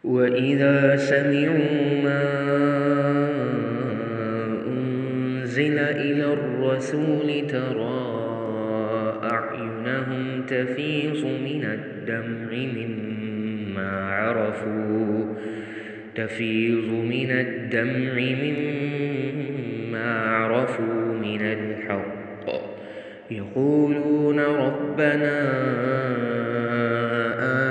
وإذا سمعوا ما أنزل إلى الرسول ترى أعينهم تفيض من الدمع مما عرفوا من الحق يقولون ربنا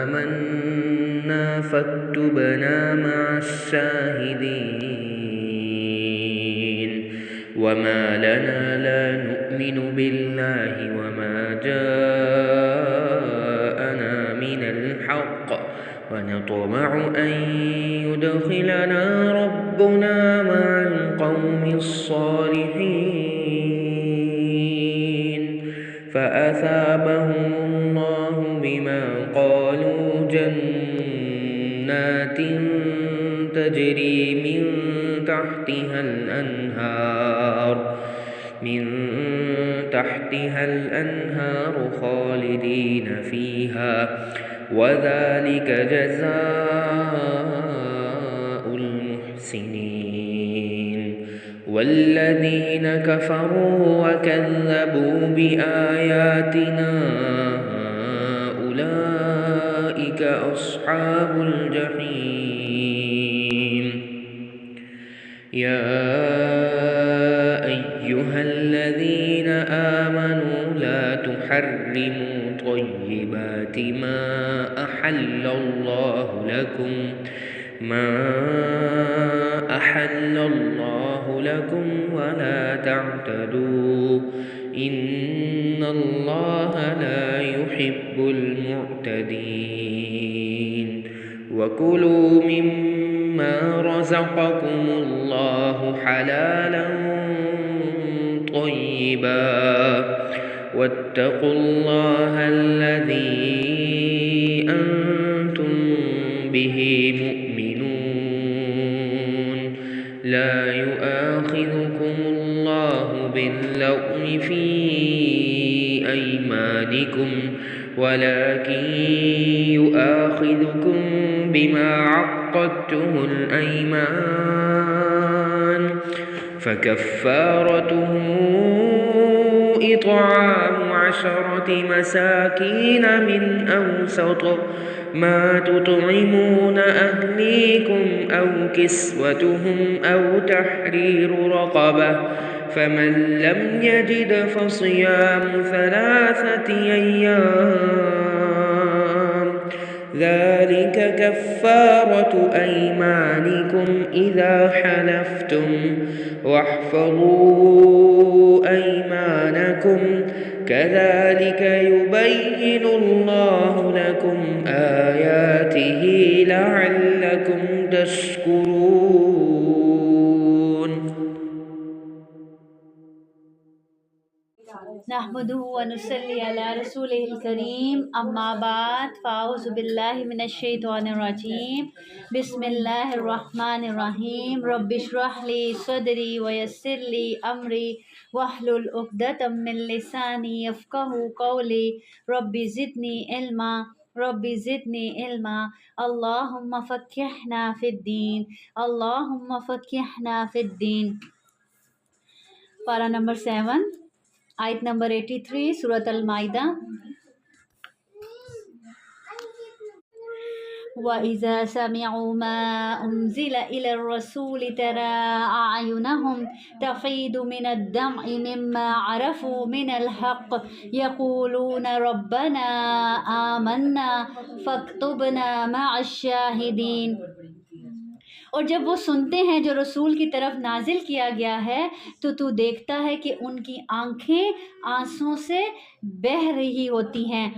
آمنا فاكتبنا مع الشاهدين وما لنا لا نؤمن بالله وما جاءنا من الحق ونطمع أن يدخلنا ربنا مع القوم الصالحين فأثابهم الله بما قالوا جنات تجري من تحتها الأنهار خالدين فيها وذلك جزاء المحسنين والذين كفروا وكذبوا بآياتنا أولئك أصحاب الجحيم يا أيها الذين آمنوا لا تحرموا طيبات ما أحل الله لكم ولا تعتدوا إن الله لا يحب المعتدين وكلوا مما رزقكم الله حلالا طيبا واتقوا الله الذي أنتم به مؤمنون لا يؤاخذكم الله باللغو في أيمانكم ولكن يؤاخذكم بما عقدتم الأيمان فكفارته إطعام 10 مساكين من أوسط ما تطعمون أهليكم أو كسوتهم أو تحرير رقبة فمن لم يجد فصيام 3 أيام ذلك كفارة أيمانكم إذا حلفتم واحفظوا أيمانكم كذلك يبين الله لكم آياته لعلكم تشكرون نحمده ونصلي على رسوله الكريم اما بعد فاعوذ باللہ من الشیطان الرجیم بسم اللہ الرحمن الرحیم رب اشرح لی صدری ویسر لی امری واحلل عقدۃ من لسانی یفقهوا قولی رب زدنی علما اللہم فقہنا فی الدین پارہ نمبر 7 آیت نمبر 83 سورۃ المائدہ وَإِذَا سَمِعُوا مَا أُنزِلَ إِلَى الرَّسُولِ تَرَى أَعْيُنَهُمْ تَفِيضُ مِنَ الدَّمْعِ مِمَّا عَرَفُوا مِنَ الْحَقِّ يَقُولُونَ رَبَّنَا آمَنَّا فَاكْتُبْنَا مَعَ الشَّاهِدِينَ اور جب وہ سنتے ہیں جو رسول کی طرف نازل کیا گیا ہے تو دیکھتا ہے کہ ان کی آنکھیں آنسوں سے بہہ رہی ہوتی ہیں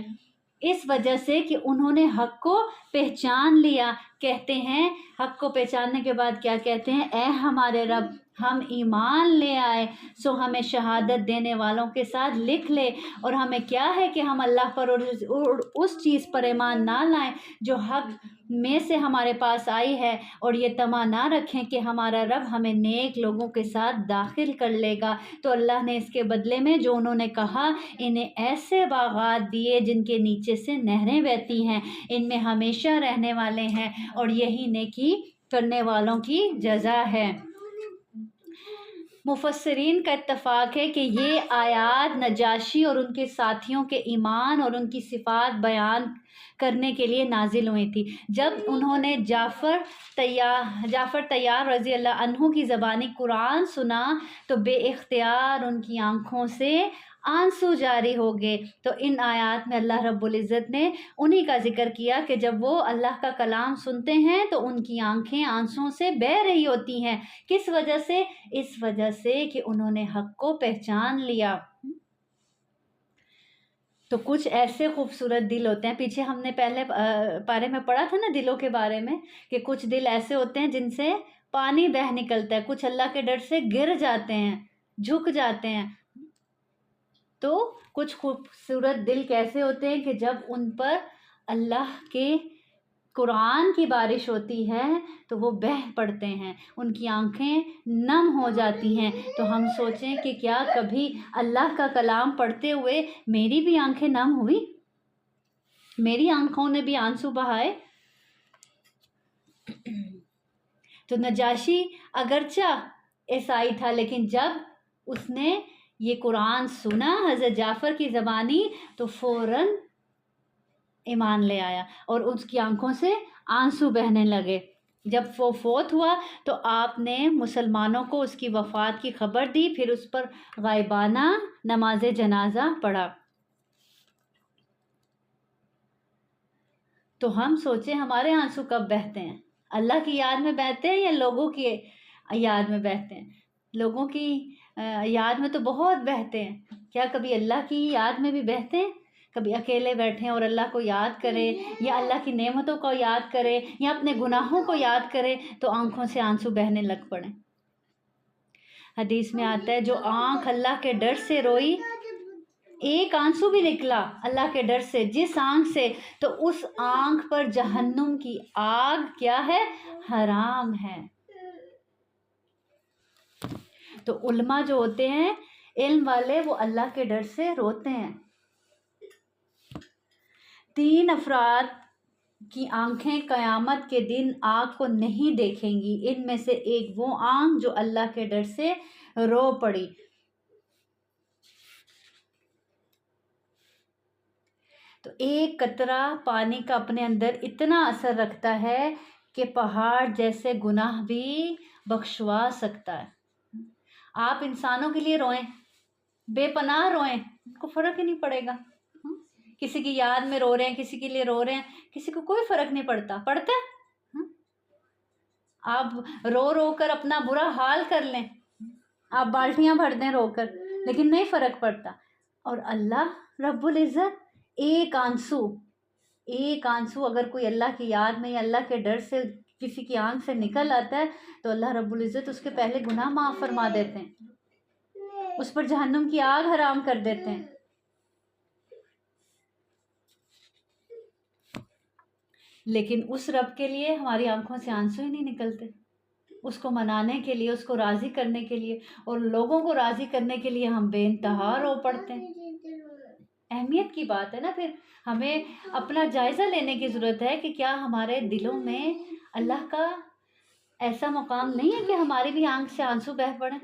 اس وجہ سے کہ انہوں نے حق کو پہچان لیا. کہتے ہیں حق کو پہچاننے کے بعد کیا کہتے ہیں؟ اے ہمارے رب ہم ایمان لے آئے سو ہمیں شہادت دینے والوں کے ساتھ لکھ لے. اور ہمیں کیا ہے کہ ہم اللہ پر اور اس چیز پر ایمان نہ لائیں جو حق میں سے ہمارے پاس آئی ہے اور یہ طمع نہ رکھیں کہ ہمارا رب ہمیں نیک لوگوں کے ساتھ داخل کر لے گا. تو اللہ نے اس کے بدلے میں جو انہوں نے کہا انہیں ایسے باغات دیے جن کے نیچے سے نہریں بہتی ہیں ان میں ہمیشہ رہنے والے ہیں اور یہی نیکی کرنے والوں کی جزا ہے۔ مفسرین کا اتفاق ہے کہ یہ آیات نجاشی اور ان کے ساتھیوں کے ایمان اور ان کی صفات بیان کرنے کے لیے نازل ہوئی تھی۔ جب انہوں نے جعفر طیار رضی اللہ عنہ کی زبانی قرآن سنا تو بے اختیار ان کی آنکھوں سے آنسو جاری ہو گئے۔ تو ان آیات میں اللہ رب العزت نے انہی کا ذکر کیا کہ جب وہ اللہ کا کلام سنتے ہیں تو ان کی آنکھیں آنسوؤں سے بہہ رہی ہوتی ہیں۔ کس وجہ سے؟ اس وجہ سے کہ انہوں نے حق کو پہچان لیا۔ تو کچھ ایسے خوبصورت دل ہوتے ہیں، پیچھے ہم نے پہلے پارے میں پڑھا تھا نا دلوں کے بارے میں، کہ کچھ دل ایسے ہوتے ہیں جن سے پانی بہہ نکلتا ہے، کچھ اللہ کے ڈر سے گر جاتے ہیں، جھک جاتے ہیں۔ تو کچھ خوبصورت دل کیسے ہوتے ہیں کہ جب ان پر اللہ کے قرآن کی بارش ہوتی ہے تو وہ بہہ پڑتے ہیں، ان کی آنکھیں نم ہو جاتی ہیں۔ تو ہم سوچیں کہ کیا کبھی اللہ کا کلام پڑھتے ہوئے میری بھی آنکھیں نم ہوئی؟ میری آنکھوں نے بھی آنسو بہائے؟ تو نجاشی اگرچہ عیسائی تھا، لیکن جب اس نے یہ قرآن سنا حضرت جعفر کی زبانی تو فوراً ایمان لے آیا اور اس کی آنکھوں سے آنسو بہنے لگے۔ جب وہ فوت ہوا تو آپ نے مسلمانوں کو اس کی وفات کی خبر دی، پھر اس پر غائبانہ نماز جنازہ پڑھا۔ تو ہم سوچیں ہمارے آنسو کب بہتے ہیں؟ اللہ کی یاد میں بہتے ہیں یا لوگوں کی یاد میں بہتے ہیں؟ لوگوں کی یاد میں تو بہت بہتے ہیں، کیا کبھی اللہ کی یاد میں بھی بہتے ہیں؟ کبھی اکیلے بیٹھیں اور اللہ کو یاد کرے یا اللہ کی نعمتوں کو یاد کرے یا اپنے گناہوں کو یاد کرے تو آنکھوں سے آنسو بہنے لگ پڑیں۔ حدیث میں آتا ہے جو آنکھ اللہ کے ڈر سے روئی، ایک آنسو بھی نکلا اللہ کے ڈر سے جس آنکھ سے، تو اس آنکھ پر جہنم کی آگ کیا ہے؟ حرام ہے۔ تو علماء جو ہوتے ہیں، علم والے، وہ اللہ کے ڈر سے روتے ہیں۔ 3 افراد کی آنکھیں قیامت کے دن آگ کو نہیں دیکھیں گی، ان میں سے ایک وہ آنکھ جو اللہ کے ڈر سے رو پڑی۔ تو ایک قطرہ پانی کا اپنے اندر اتنا اثر رکھتا ہے کہ پہاڑ جیسے گناہ بھی بخشوا سکتا ہے۔ آپ انسانوں کے لیے روئیں، بے پناہ روئیں، ان کو فرق ہی نہیں پڑے گا۔ کسی کی یاد میں رو رہے ہیں، کسی کے لیے رو رہے ہیں، کسی کو کوئی فرق نہیں پڑتا۔ پڑتا ہے؟ آپ رو رو کر اپنا برا حال کر لیں، آپ بالٹیاں بھر دیں رو کر، لیکن نہیں فرق پڑتا۔ اور اللہ رب العزت ایک آنسو اگر کوئی اللہ کی یاد میں یا اللہ کے ڈر سے کسی کی آنکھ سے نکل آتا ہے تو اللہ رب العزت اس کے پہلے گناہ معاف فرما دیتے ہیں، اس پر جہنم کی آگ حرام کر دیتے ہیں۔ لیکن اس رب کے لیے ہماری آنکھوں سے آنسو ہی نہیں نکلتے، اس کو منانے کے لیے، اس کو راضی کرنے کے لیے اور لوگوں کو راضی کرنے کے لیے ہم بے انتہا رو پڑتے ہیں۔ اہمیت کی بات ہے نا، پھر ہمیں اپنا جائزہ لینے کی ضرورت ہے کہ کیا ہمارے دلوں میں اللہ کا ایسا مقام نہیں ہے کہ ہماری بھی آنکھ سے آنسو بہہ پڑیں۔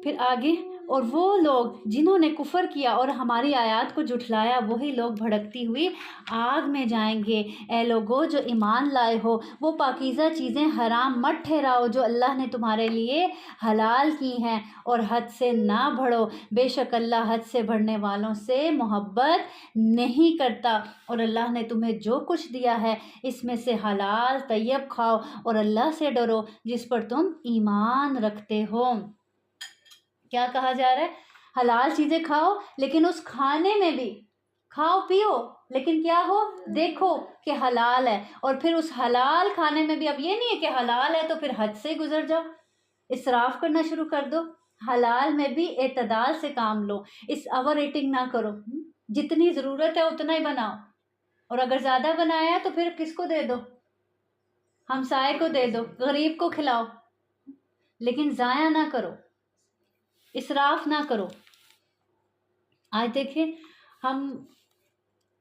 پھر آگے، اور وہ لوگ جنہوں نے کفر کیا اور ہماری آیات کو جھٹلایا وہی لوگ بھڑکتی ہوئی آگ میں جائیں گے۔ اے لوگو جو ایمان لائے ہو، وہ پاکیزہ چیزیں حرام مت ٹھہراؤ جو اللہ نے تمہارے لیے حلال کی ہیں، اور حد سے نہ بڑھو، بے شک اللہ حد سے بڑھنے والوں سے محبت نہیں کرتا۔ اور اللہ نے تمہیں جو کچھ دیا ہے اس میں سے حلال طیب کھاؤ اور اللہ سے ڈرو جس پر تم ایمان رکھتے ہو۔ کیا کہا جا رہا ہے؟ حلال چیزیں کھاؤ، لیکن اس کھانے میں بھی کھاؤ پیو، لیکن کیا ہو؟ دیکھو کہ حلال ہے۔ اور پھر اس حلال کھانے میں بھی اب یہ نہیں ہے کہ حلال ہے تو پھر حد سے گزر جاؤ، اسراف کرنا شروع کر دو۔ حلال میں بھی اعتدال سے کام لو، اس اوور ایٹنگ نہ کرو، جتنی ضرورت ہے اتنا ہی بناؤ، اور اگر زیادہ بنایا ہے تو پھر کس کو دے دو؟ ہمسائے کو دے دو، غریب کو کھلاؤ، لیکن ضائع نہ کرو، اسراف نہ کرو۔ آج دیکھیں ہم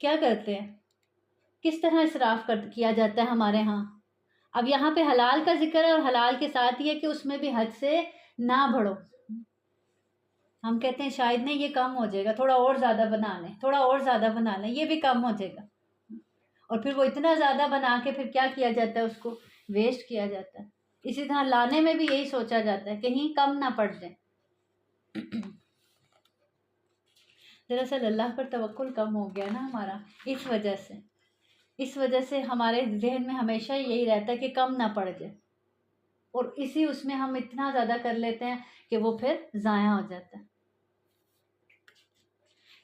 کیا کرتے ہیں کس طرح اسراف کیا جاتا ہے ہمارے ہاں. اب یہاں پہ حلال کا ذکر ہے، اور حلال کے ساتھ یہ کہ اس میں بھی حد سے نہ بڑھو. ہم کہتے ہیں شاید نہیں یہ کم ہو جائے گا، تھوڑا اور زیادہ بنا لیں، تھوڑا اور زیادہ بنا لیں، یہ بھی کم ہو جائے گا. اور پھر وہ اتنا زیادہ بنا کے پھر کیا کیا جاتا ہے، اس کو ویسٹ کیا جاتا ہے. اسی طرح لانے میں بھی یہی سوچا جاتا ہے کہیں کم نہ پڑ جائے. دراصل اللہ پر توکل کم ہو گیا نا ہمارا، اس وجہ سے ہمارے ذہن میں ہمیشہ یہی رہتا ہے کہ کم نہ پڑ جائے، اور اس میں ہم اتنا زیادہ کر لیتے ہیں کہ وہ پھر ضائع ہو جاتا ہے.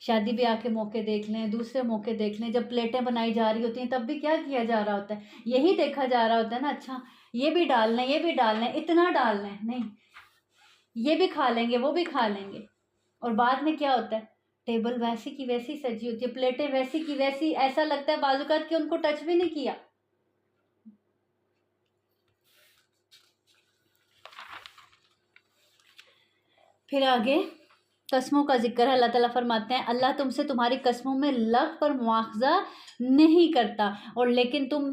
شادی بیاہ کے موقع دیکھ لیں، دوسرے موقع دیکھ لیں، جب پلیٹیں بنائی جا رہی ہوتی ہیں تب بھی کیا کیا جا رہا ہوتا ہے، یہی دیکھا جا رہا ہوتا ہے نا، اچھا یہ بھی ڈال لیں، یہ بھی ڈال لیں، اتنا ڈال لیں، نہیں یہ بھی کھا لیں گے وہ بھی کھا لیں گے. اور بعد میں کیا ہوتا ہے، ٹیبل ویسی کی ویسی سجی ہوتی ہے، پلیٹیں ویسی کی ویسی، ایسا لگتا ہے بعض اوقات کہ ان کو ٹچ بھی نہیں کیا. پھر آگے قسموں کا ذکر ہے. اللہ تعالیٰ فرماتے ہیں اللہ تم سے تمہاری قسموں میں لغو پر مواخذہ نہیں کرتا، اور لیکن تم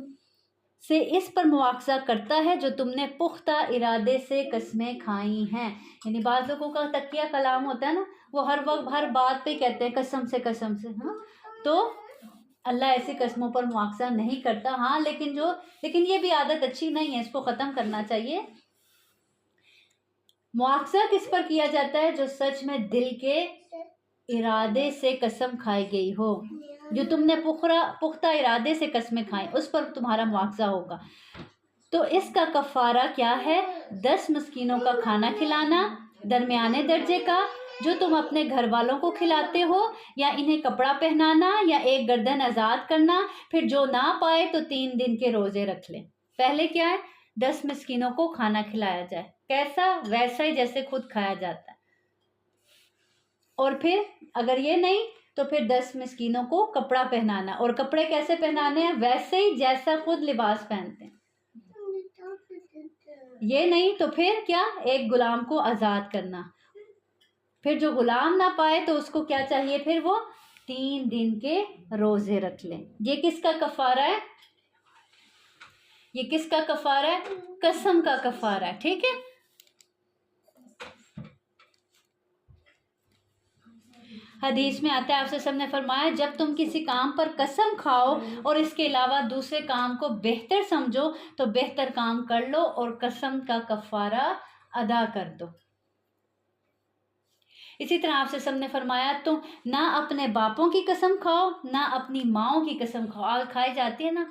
سے اس پر مواخذہ کرتا ہے جو تم نے پختہ ارادے سے قسمیں کھائی ہیں. یعنی بعض لوگوں کا تکیہ کلام ہوتا ہے نا، وہ ہر وقت ہر بات پہ کہتے ہیں قسم سے قسم سے. ہاں تو اللہ ایسی قسموں پر مواخذہ نہیں کرتا. ہاں لیکن یہ بھی عادت اچھی نہیں ہے، اس کو ختم کرنا چاہیے. مواخذہ کس پر کیا جاتا ہے؟ جو سچ میں دل کے ارادے سے قسم کھائی گئی ہو، جو تم نے پختہ ارادے سے قسمیں کھائیں، اس پر تمہارا مواخذہ ہوگا. تو اس کا کفارہ کیا ہے؟ 10 مسکینوں کا کھانا کھلانا درمیانے درجے کا، جو تم اپنے گھر والوں کو کھلاتے ہو، یا انہیں کپڑا پہنانا، یا ایک گردن آزاد کرنا. پھر جو نہ پائے تو 3 دن کے روزے رکھ لیں. پہلے کیا ہے؟ 10 مسکینوں کو کھانا کھلایا جائے. کیسا؟ ویسا ہی جیسے خود کھایا جاتا ہے. اور پھر اگر یہ نہیں تو پھر 10 مسکینوں کو کپڑا پہنانا. اور کپڑے کیسے پہنانے ہیں؟ ویسے ہی جیسا خود لباس پہنتے ہیں. یہ نہیں تو پھر کیا؟ ایک غلام کو آزاد کرنا. پھر جو غلام نہ پائے تو اس کو کیا چاہیے؟ پھر وہ 3 دن کے روزے رکھ لیں. یہ کس کا کفارہ ہے؟ یہ کس کا کفارہ ہے؟ قسم کا کفارہ ہے. ٹھیک ہے. حدیث میں آتا ہے آپ سے نے فرمایا جب تم کسی کام پر قسم کھاؤ اور اس کے علاوہ دوسرے کام کو بہتر سمجھو تو بہتر کام کر لو اور قسم کا کفارہ ادا کر دو. اسی طرح آپ سے نے فرمایا تم نہ اپنے باپوں کی قسم کھاؤ نہ اپنی ماؤں کی قسم کھاؤ. کھائی جاتی ہے نا،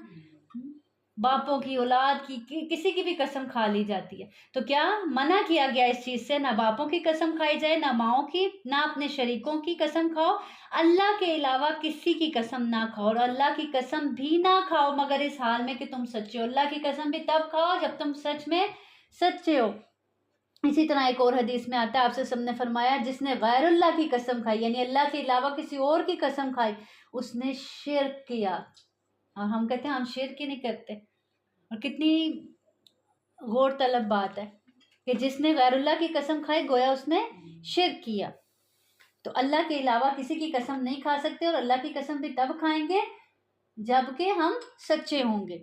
باپوں کی، اولاد کی، کسی کی بھی قسم کھا لی جاتی ہے. تو کیا منع کیا گیا اس چیز سے؟ نہ باپوں کی قسم کھائی جائے، نہ ماؤں کی، نہ اپنے شریکوں کی قسم کھاؤ. اللہ کے علاوہ کسی کی قسم نہ کھاؤ، اور اللہ کی قسم بھی نہ کھاؤ مگر اس حال میں کہ تم سچے ہو. اللہ کی قسم بھی تب کھاؤ جب تم سچ میں سچے ہو. اسی طرح ایک اور حدیث میں آتا ہے آپ سے نے فرمایا جس نے غیر اللہ کی قسم کھائی، یعنی اللہ کے علاوہ کسی اور کی قسم کھائی، اس نے شرک کیا. اور ہم کہتے ہیں ہم شرک ہی نہیں کرتے. اور کتنی غور طلب بات ہے کہ جس نے غیر اللہ کی قسم کھائی گویا اس نے شرک کیا. تو اللہ کے علاوہ کسی کی قسم نہیں کھا سکتے، اور اللہ کی قسم بھی تب کھائیں گے جب کہ ہم سچے ہوں گے.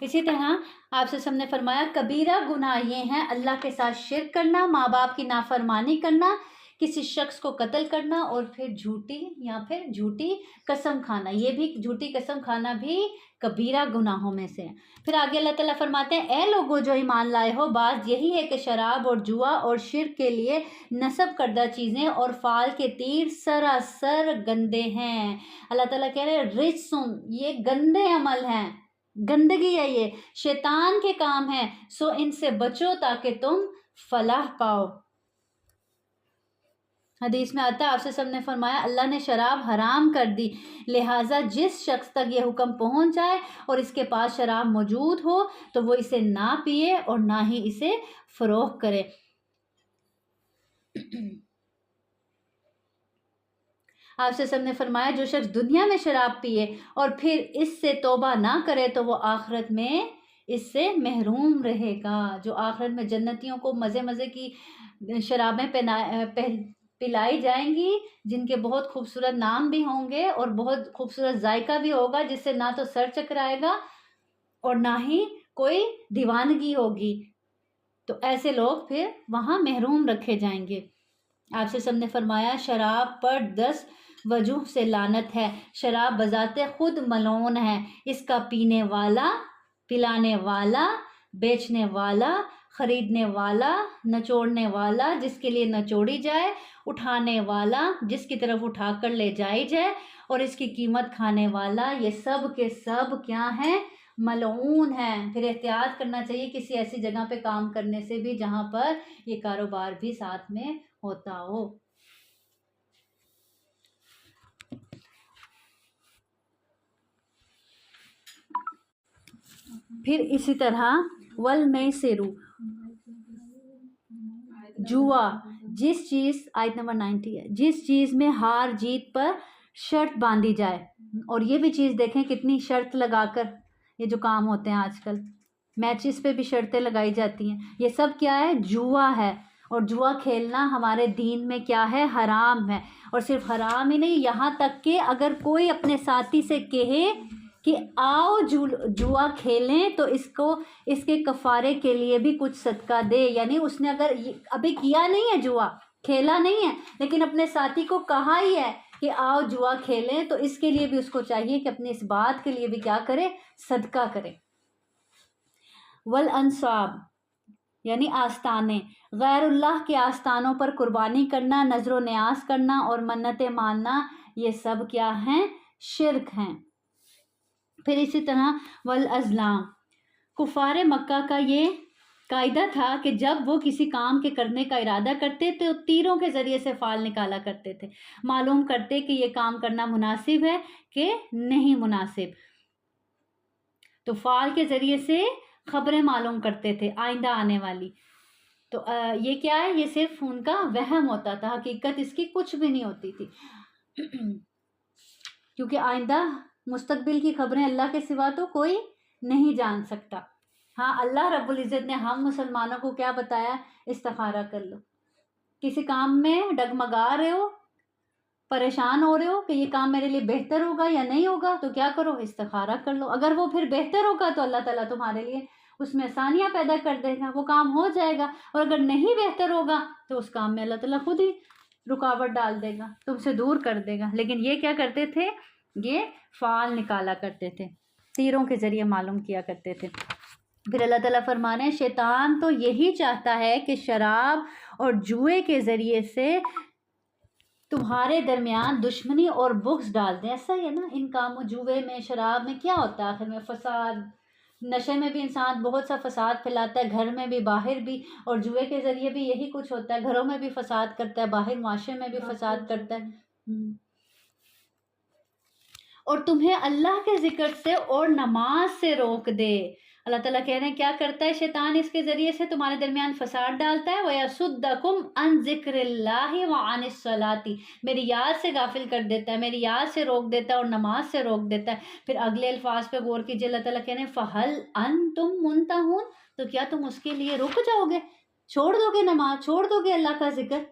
اسی طرح آپ سے نے فرمایا کبیرہ گناہ یہ ہیں اللہ کے ساتھ شرک کرنا، ماں باپ کی نافرمانی کرنا، کسی شخص کو قتل کرنا، اور پھر جھوٹی قسم کھانا. یہ بھی جھوٹی قسم کھانا بھی کبیرہ گناہوں میں سے ہے. پھر آگے اللہ تعالیٰ فرماتے ہیں اے لوگو جو ایمان لائے ہو، بات یہی ہے کہ شراب اور جوا اور شرک کے لیے نصب کردہ چیزیں اور فال کے تیر سراسر گندے ہیں. اللہ تعالیٰ کہہ رہے ہیں رجسن، یہ گندے عمل ہیں، گندگی ہے، یہ شیطان کے کام ہیں، سو ان سے بچو تاکہ تم فلاح پاؤ. حدیث میں آتا ہے آپ سے نے فرمایا اللہ نے شراب حرام کر دی، لہٰذا جس شخص تک یہ حکم پہنچ جائے اور اس کے پاس شراب موجود ہو تو وہ اسے نہ پیے اور نہ ہی اسے فروخت کرے. آپ سے نے فرمایا جو شخص دنیا میں شراب پیے اور پھر اس سے توبہ نہ کرے تو وہ آخرت میں اس سے محروم رہے گا. جو آخرت میں جنتیوں کو مزے کی شرابیں پلائی جائیں گی جن کے بہت خوبصورت نام بھی ہوں گے اور بہت خوبصورت ذائقہ بھی ہوگا، جس سے نہ تو سر چکرائے گا اور نہ ہی کوئی دیوانگی ہوگی. تو ایسے لوگ پھر وہاں محروم رکھے جائیں گے. آپ سے سب نے فرمایا شراب پر 10 وجوہ سے لعنت ہے. شراب بذات خود ملعون ہے. اس کا پینے والا، پلانے والا، بیچنے والا، خریدنے والا، نچوڑنے والا جس کے لیے نچوڑی جائے، اٹھانے والا جس کی طرف اٹھا کر لے جائی جائے، اور اس کی قیمت کھانے والا، یہ سب کے سب کیا ہیں؟ ملعون ہے. پھر احتیاط کرنا چاہیے کسی ایسی جگہ پہ کام کرنے سے بھی جہاں پر یہ کاروبار بھی ساتھ میں ہوتا ہو. پھر اسی طرح والمیسر، جوا، جس چیز، آیت نمبر 90 ہے، جس چیز میں ہار جیت پر شرط باندھی جائے. اور یہ بھی چیز دیکھیں کتنی شرط لگا کر یہ جو کام ہوتے ہیں آج کل، میچز پہ بھی شرطیں لگائی جاتی ہیں. یہ سب کیا ہے؟ جوا ہے. اور جوا کھیلنا ہمارے دین میں کیا ہے؟ حرام ہے. اور صرف حرام ہی نہیں، یہاں تک کہ اگر کوئی اپنے ساتھی سے کہے کہ آؤ جوا کھیلیں تو اس کے کفارے کے لیے بھی کچھ صدقہ دے. یعنی اس نے اگر ابھی کیا نہیں ہے، جوا کھیلا نہیں ہے، لیکن اپنے ساتھی کو کہا ہی ہے کہ آؤ جوا کھیلیں، تو اس کے لیے بھی اس کو چاہیے کہ اپنی اس بات کے لیے بھی کیا کرے؟ صدقہ کرے. والانصاب، یعنی آستانے، غیر اللہ کے آستانوں پر قربانی کرنا، نظر و نیاز کرنا اور منتیں ماننا، یہ سب کیا ہیں؟ شرک ہیں. پھر اسی طرح والازلام، کفار مکہ کا یہ قاعدہ تھا کہ جب وہ کسی کام کے کرنے کا ارادہ کرتے تو تیروں کے ذریعے سے فال نکالا کرتے تھے، معلوم کرتے کہ یہ کام کرنا مناسب ہے کہ نہیں مناسب. تو فال کے ذریعے سے خبریں معلوم کرتے تھے آئندہ آنے والی. تو یہ کیا ہے؟ یہ صرف ان کا وہم ہوتا تھا، حقیقت اس کی کچھ بھی نہیں ہوتی تھی. کیونکہ آئندہ مستقبل کی خبریں اللہ کے سوا تو کوئی نہیں جان سکتا. ہاں، اللہ رب العزت نے ہم مسلمانوں کو کیا بتایا؟ استخارہ کر لو. کسی کام میں ڈگمگا رہے ہو، پریشان ہو رہے ہو کہ یہ کام میرے لیے بہتر ہوگا یا نہیں ہوگا، تو کیا کرو؟ استخارہ کر لو. اگر وہ پھر بہتر ہوگا تو اللہ تعالیٰ تمہارے لیے اس میں آسانیاں پیدا کر دے گا، وہ کام ہو جائے گا. اور اگر نہیں بہتر ہوگا تو اس کام میں اللہ تعالیٰ خود ہی رکاوٹ ڈال دے گا، تم سے دور کر دے گا. لیکن یہ کیا کرتے تھے؟ یہ فال نکالا کرتے تھے، تیروں کے ذریعے معلوم کیا کرتے تھے. پھر اللہ تعالیٰ فرمانے ہیں شیطان تو یہی چاہتا ہے کہ شراب اور جوئے کے ذریعے سے تمہارے درمیان دشمنی اور بغض ڈال دیں. ایسا ہی ہے نا، ان کاموں، جوئے میں، شراب میں کیا ہوتا ہے آخر میں؟ فساد. نشے میں بھی انسان بہت سا فساد پھیلاتا ہے، گھر میں بھی باہر بھی. اور جوئے کے ذریعے بھی یہی کچھ ہوتا ہے، گھروں میں بھی فساد کرتا ہے، باہر معاشرے میں بھی فساد کرتا ہے. اور تمہیں اللہ کے ذکر سے اور نماز سے روک دے. اللہ تعالیٰ کہہ رہے ہیں کیا کرتا ہے شیطان؟ اس کے ذریعے سے تمہارے درمیان فساد ڈالتا ہے. وَيَصُدَّكُمْ عَنْ ذِكْرِ اللَّهِ وَعَنِ الصَّلَاةِ، میری یاد سے غافل کر دیتا ہے، میری یاد سے روک دیتا ہے اور نماز سے روک دیتا ہے. پھر اگلے الفاظ پہ غور کیجیے، اللہ تعالیٰ کہہ رہے ہیں فَهَلْ أَنْتُمْ مُنْتَهُونَ، تو کیا تم اس کے لیے رک جاؤ گے؟ چھوڑ دو گے نماز، چھوڑ دو گے اللہ کا ذکر؟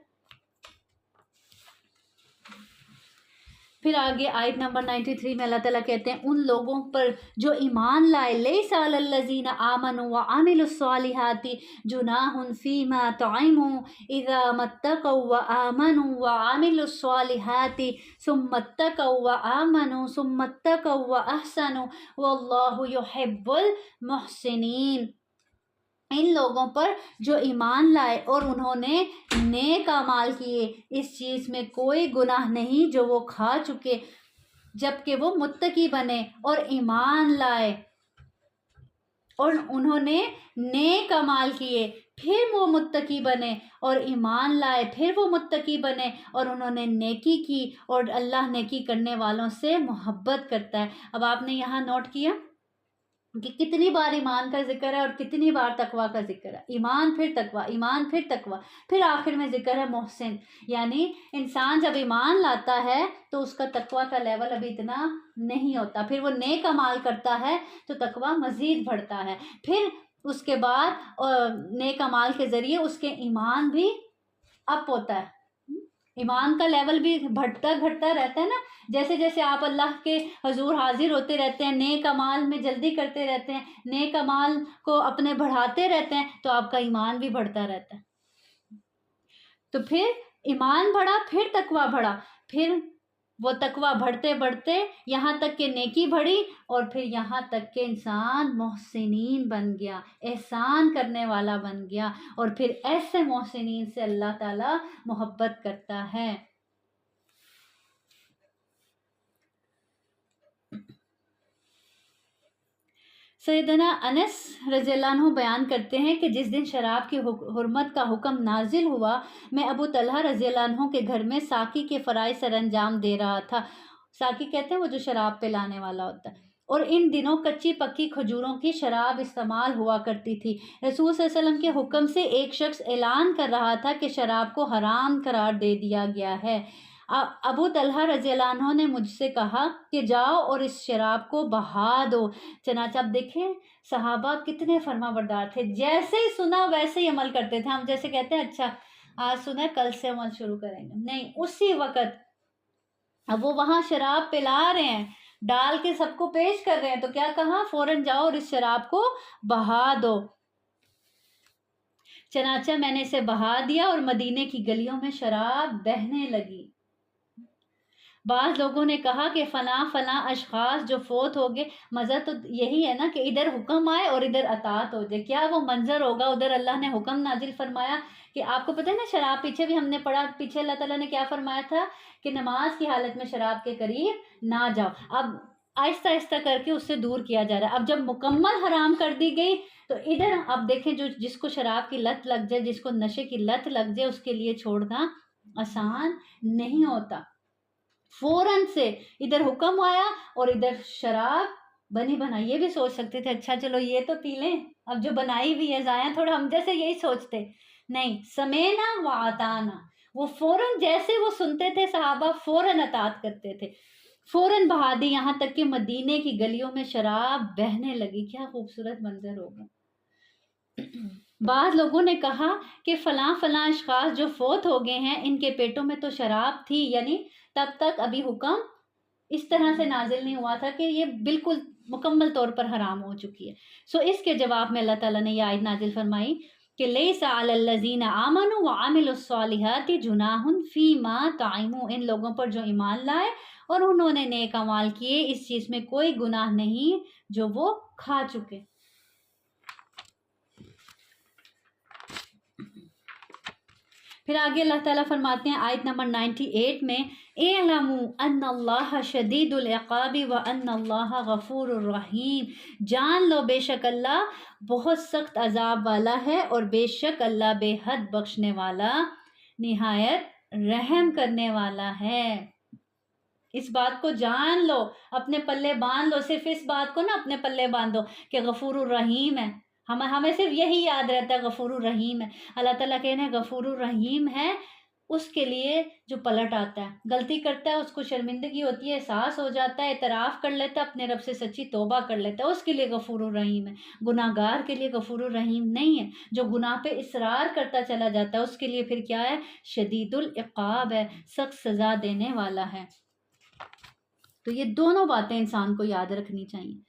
پھر آگے آیت نمبر 93 میں اللہ تعالیٰ کہتے ہیں ان لوگوں پر جو ایمان لائے، لیس علی الذین آمنوا وعملوا الصالحات جناح فیما طعموا اذا اتقوا وآمنوا وعملوا الصالحات ثم اتقوا وآمنوا ثم اتقوا واحسنوا واللہ یحب المحسنین. ان لوگوں پر جو ایمان لائے اور انہوں نے نیک اعمال کیے، اس چیز میں کوئی گناہ نہیں جو وہ کھا چکے، جبکہ وہ متقی بنے اور ایمان لائے اور انہوں نے نیک اعمال کیے، پھر وہ متقی بنے اور ایمان لائے، پھر وہ متقی بنے اور انہوں نے نیکی کی، اور اللہ نیکی کرنے والوں سے محبت کرتا ہے. اب آپ نے یہاں نوٹ کیا کہ کتنی بار ایمان کا ذکر ہے اور کتنی بار تقویٰ کا ذکر ہے. ایمان پھر تقویٰ، ایمان پھر تقویٰ، پھر آخر میں ذکر ہے محسن. یعنی انسان جب ایمان لاتا ہے تو اس کا تقویٰ کا لیول ابھی اتنا نہیں ہوتا، پھر وہ نیک اعمال کرتا ہے تو تقویٰ مزید بڑھتا ہے، پھر اس کے بعد نیک اعمال کے ذریعے اس کے ایمان بھی اپ ہوتا ہے. ایمان کا لیول بھی بڑھتا گھٹتا رہتا ہے نا، جیسے جیسے آپ اللہ کے حضور حاضر ہوتے رہتے ہیں، نیک اعمال میں جلدی کرتے رہتے ہیں، نیک اعمال کو اپنے بڑھاتے رہتے ہیں، تو آپ کا ایمان بھی بڑھتا رہتا ہے. تو پھر ایمان بڑھا، پھر تقویٰ بڑھا، پھر وہ تقویٰ بڑھتے بڑھتے یہاں تک کہ نیکی بڑھی، اور پھر یہاں تک کہ انسان محسنین بن گیا، احسان کرنے والا بن گیا، اور پھر ایسے محسنین سے اللہ تعالی محبت کرتا ہے. سیدنا انس رضی اللہ عنہ بیان کرتے ہیں کہ جس دن شراب کی حرمت کا حکم نازل ہوا، میں ابو طلحہ رضی اللہ عنہ کے گھر میں ساقی کے فرائض سر انجام دے رہا تھا. ساقی کہتے ہیں وہ جو شراب پلانے والا ہوتا ہے. اور ان دنوں کچی پکی کھجوروں کی شراب استعمال ہوا کرتی تھی. رسول صلی اللہ علیہ وسلم کے حکم سے ایک شخص اعلان کر رہا تھا کہ شراب کو حرام قرار دے دیا گیا ہے. ابو طلحہ رضی اللہ عنہ نے مجھ سے کہا کہ جاؤ اور اس شراب کو بہا دو. چنانچہ اب دیکھیں صحابہ کتنے فرما بردار تھے، جیسے ہی سنا ویسے ہی عمل کرتے تھے. ہم جیسے کہتے ہیں اچھا آج سنا کل سے عمل شروع کریں گے، نہیں، اسی وقت. اب وہ وہاں شراب پلا رہے ہیں، ڈال کے سب کو پیش کر رہے ہیں، تو کیا کہا؟ فوراً جاؤ اور اس شراب کو بہا دو. چنانچہ میں نے اسے بہا دیا اور مدینے کی گلیوں میں شراب بہنے لگی. بعض لوگوں نے کہا کہ فلاں فلاں اشخاص جو فوت ہو گئے. مزہ تو یہی ہے نا کہ ادھر حکم آئے اور ادھر اطاعت ہو جائے. کیا وہ منظر ہوگا؟ ادھر اللہ نے حکم نازل فرمایا کہ آپ کو پتہ ہے نا، شراب پیچھے بھی ہم نے پڑھا، پیچھے اللہ تعالیٰ نے کیا فرمایا تھا کہ نماز کی حالت میں شراب کے قریب نہ جاؤ. اب آہستہ آہستہ کر کے اس سے دور کیا جا رہا ہے. اب جب مکمل حرام کر دی گئی تو ادھر اب دیکھیں جس کو شراب کی لت لگ جائے، جس کو نشے کی لت لگ جائے، اس کے لیے چھوڑنا آسان نہیں ہوتا. فوراً سے ادھر حکم آیا اور ادھر شراب بنی بنائی. یہ بھی سوچ سکتے تھے اچھا چلو یہ تو پی لیں، اب جو بنائی بھی ہے ضائع تھوڑا، ہم جیسے یہی سوچتے. نہیں، سمینا و اطعنا. وہ فوراً جیسے وہ سنتے تھے صحابہ فوراً اطاعت کرتے تھے، فوراً بہا دی، یہاں تک کہ مدینے کی گلیوں میں شراب بہنے لگی. کیا خوبصورت منظر ہوگا. بعض لوگوں نے کہا کہ فلاں فلاں اشخاص جو فوت ہو گئے ہیں ان کے پیٹوں میں تو شراب تھی، یعنی تب تک ابھی حکم اس طرح سے نازل نہیں ہوا تھا کہ یہ بالکل مکمل طور پر حرام ہو چکی ہے. سو اس کے جواب میں اللہ تعالیٰ نے یہ آیت نازل فرمائی کہ لیس علی الذین آمنوا وعملوا الصالحات جناح فیما طعموا. ان لوگوں پر جو ایمان لائے اور انہوں نے نیک اعمال کیے، اس چیز میں کوئی گناہ نہیں جو وہ کھا چکے. پھر آگے اللہ تعالیٰ فرماتے ہیں آیت نمبر 98 میں، اعلموا ان اللہ شدید العقاب وان اللہ غفور الرحیم. جان لو بے شک اللہ بہت سخت عذاب والا ہے، اور بے شک اللہ بے حد بخشنے والا، نہایت رحم کرنے والا ہے. اس بات کو جان لو، اپنے پلے باندھ لو. صرف اس بات کو نا اپنے پلے باندھو کہ غفور الرحیم ہے. ہمیں صرف یہی یاد رہتا ہے غفور الرحیم ہے. اللہ تعالیٰ کہنے ہیں غفور الرحیم ہے اس کے لیے جو پلٹ آتا ہے، غلطی کرتا ہے، اس کو شرمندگی ہوتی ہے، احساس ہو جاتا ہے، اعتراف کر لیتا ہے، اپنے رب سے سچی توبہ کر لیتا ہے، اس کے لیے غفور الرحیم ہے. گناہ گار کے لیے غفور الرحیم نہیں ہے. جو گناہ پہ اصرار کرتا چلا جاتا ہے اس کے لیے پھر کیا ہے؟ شدید العقاب ہے، سخت سزا دینے والا ہے. تو یہ دونوں باتیں انسان کو یاد رکھنی چاہیے.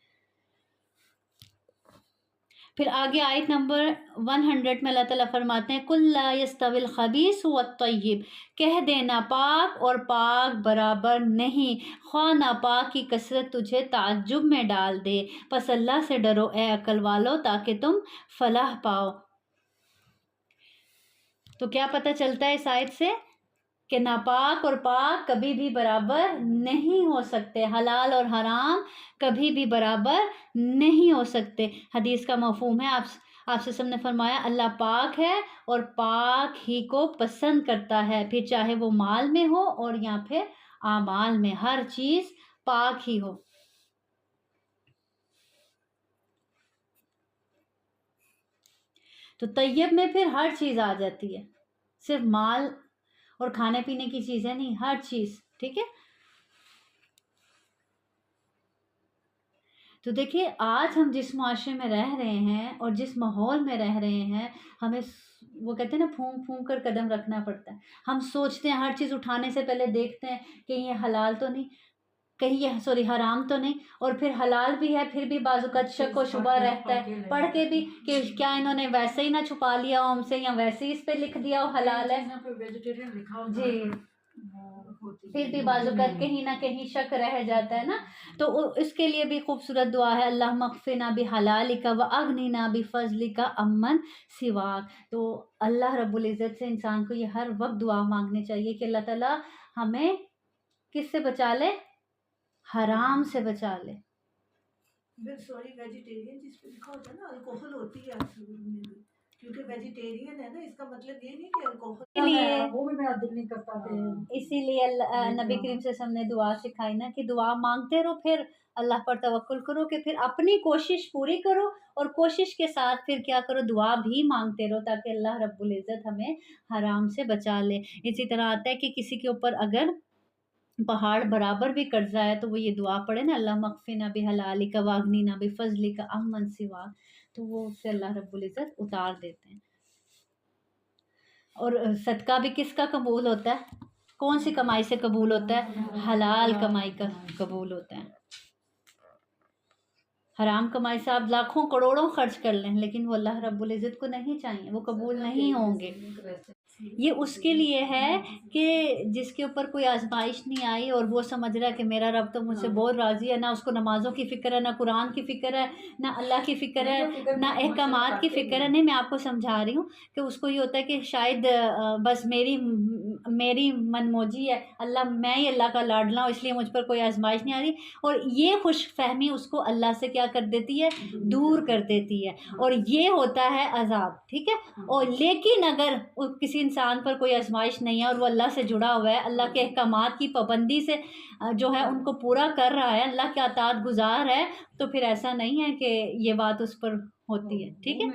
پھر آگے آیت نمبر 100 میں اللہ تعالیٰ فرماتے ہیں قُلْ لَا يَسْتَوِي الْخَبِيثُ وَالطَّيِّبُ. کہہ دے ناپاک اور پاک برابر نہیں، خواہ ناپاک کی کثرت تجھے تعجب میں ڈال دے. پس اللہ سے ڈرو اے عقل والو تاکہ تم فلاح پاؤ. تو کیا پتہ چلتا ہے اس آیت سے؟ کہ ناپاک اور پاک کبھی بھی برابر نہیں ہو سکتے، حلال اور حرام کبھی بھی برابر نہیں ہو سکتے. حدیث کا مفہوم ہے، آپ سے سب نے فرمایا اللہ پاک ہے اور پاک ہی کو پسند کرتا ہے، پھر چاہے وہ مال میں ہو اور یا پھر اعمال میں، ہر چیز پاک ہی ہو. تو طیب میں پھر ہر چیز آ جاتی ہے، صرف مال اور کھانے پینے کی چیزیں نہیں، ہر چیز. ٹھیک ہے. تو دیکھیے آج ہم جس معاشرے میں رہ رہے ہیں اور جس ماحول میں رہ رہے ہیں، ہمیں وہ کہتے ہیں نا پھونک پھونک کر قدم رکھنا پڑتا ہے. ہم سوچتے ہیں ہر چیز اٹھانے سے پہلے دیکھتے ہیں کہ یہ حلال تو نہیں، کہیں یہ سوری حرام تو نہیں، اور پھر حلال بھی ہے پھر بھی بعض اوقات شک و شبہ رہتا ہے پڑھ کے بھی کہ کیا انہوں نے ویسے ہی نہ چھپا لیا ہو ہم سے، یا ویسے ہی اس پہ لکھ دیا ہو حلال ہے. جی پھر بھی بعض اوقات کہیں نہ کہیں شک رہ جاتا ہے نا. تو اس کے لیے بھی خوبصورت دعا ہے، اللہم اکفنا بحلالک واغننا بفضلک عمن سواک. تو اللہ رب العزت سے انسان کو یہ ہر وقت دعا مانگنی چاہیے کہ اللہ تعالیٰ ہمیں کس سے بچا لے؟ حرام سے بچا لے. سوری ویجیٹیرین جس پہ لکھا ہوتا ہے نا الکوہل ہوتی ہے اصل میں بھی، کیونکہ ویجیٹیرین ہے نا، اس کا مطلب یہ نہیں کہ الکوہل وہ بھی میرا دل نہیں کرتا تھا. اسی لیے نبی کریم سے ہم نے دعا سکھائی نا کہ دعا مانگتے رہو، پھر اللہ پر توکل کرو کہ پھر اپنی کوشش پوری کرو، اور کوشش کے ساتھ پھر کیا کرو، دعا بھی مانگتے رہو تاکہ اللہ رب العزت ہمیں حرام سے بچا لے. اسی طرح آتا ہے کہ کسی کے اوپر اگر پہاڑ برابر بھی قرضہ ہے تو وہ یہ دعا پڑھے نا، اللہم اکفنا بحلالک واغننا بفضلک عمن سواک، تو وہ اس سے اللہ رب العزت اتار دیتے ہیں. اور صدقہ بھی کس کا قبول ہوتا ہے؟ کون سی کمائی سے قبول ہوتا ہے؟ حلال کمائی کا قبول ہوتا ہے. حرام کمائی سے آپ لاکھوں کروڑوں خرچ کر لیں لیکن وہ اللہ رب العزت کو نہیں چاہیے، وہ قبول نہیں ہوں گے. یہ اس کے لیے ہے کہ جس کے اوپر کوئی آزمائش نہیں آئی اور وہ سمجھ رہا ہے کہ میرا رب تو مجھ سے بہت راضی ہے، نہ اس کو نمازوں کی فکر ہے، نہ قرآن کی فکر ہے، نہ اللہ کی فکر ہے، نہ احکامات کی فکر ہے. نہیں، میں آپ کو سمجھا رہی ہوں کہ اس کو یہ ہوتا ہے کہ شاید بس میری من موجی ہے، میں ہی اللہ کا لاڈلا ہوں، اس لیے مجھ پر کوئی آزمائش نہیں آ رہی. اور یہ خوش فہمی اس کو اللہ سے کیا کر دیتی ہے؟ دور کر دیتی ہے، اور یہ ہوتا ہے عذاب. ٹھیک ہے. اور لیکن اگر کسی انسان پر کوئی آزمائش نہیں ہے اور وہ اللہ سے جڑا ہوا ہے، اللہ کے احکامات کی پابندی سے جو ہے ان کو پورا کر رہا ہے، اللہ کے اطاعت گزار ہے، تو پھر ایسا نہیں ہے کہ یہ بات اس پر ہوتی ہے. ٹھیک ہے.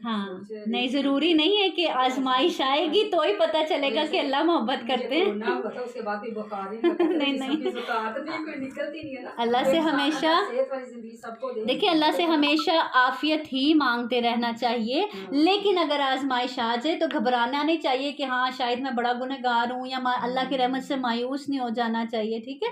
ہاں نہیں، ضروری نہیں ہے کہ آزمائش آئے گی تو ہی پتہ چلے گا کہ اللہ محبت کرتے ہیں. نہیں اللہ سے ہمیشہ دیکھیے، اللہ سے ہمیشہ عافیت ہی مانگتے رہنا چاہیے. لیکن اگر آزمائش آ جائے تو گھبرانا نہیں چاہیے کہ ہاں شاید میں بڑا گنہگار ہوں، یا اللہ کی رحمت سے مایوس نہیں ہو جانا چاہیے. ٹھیک ہے.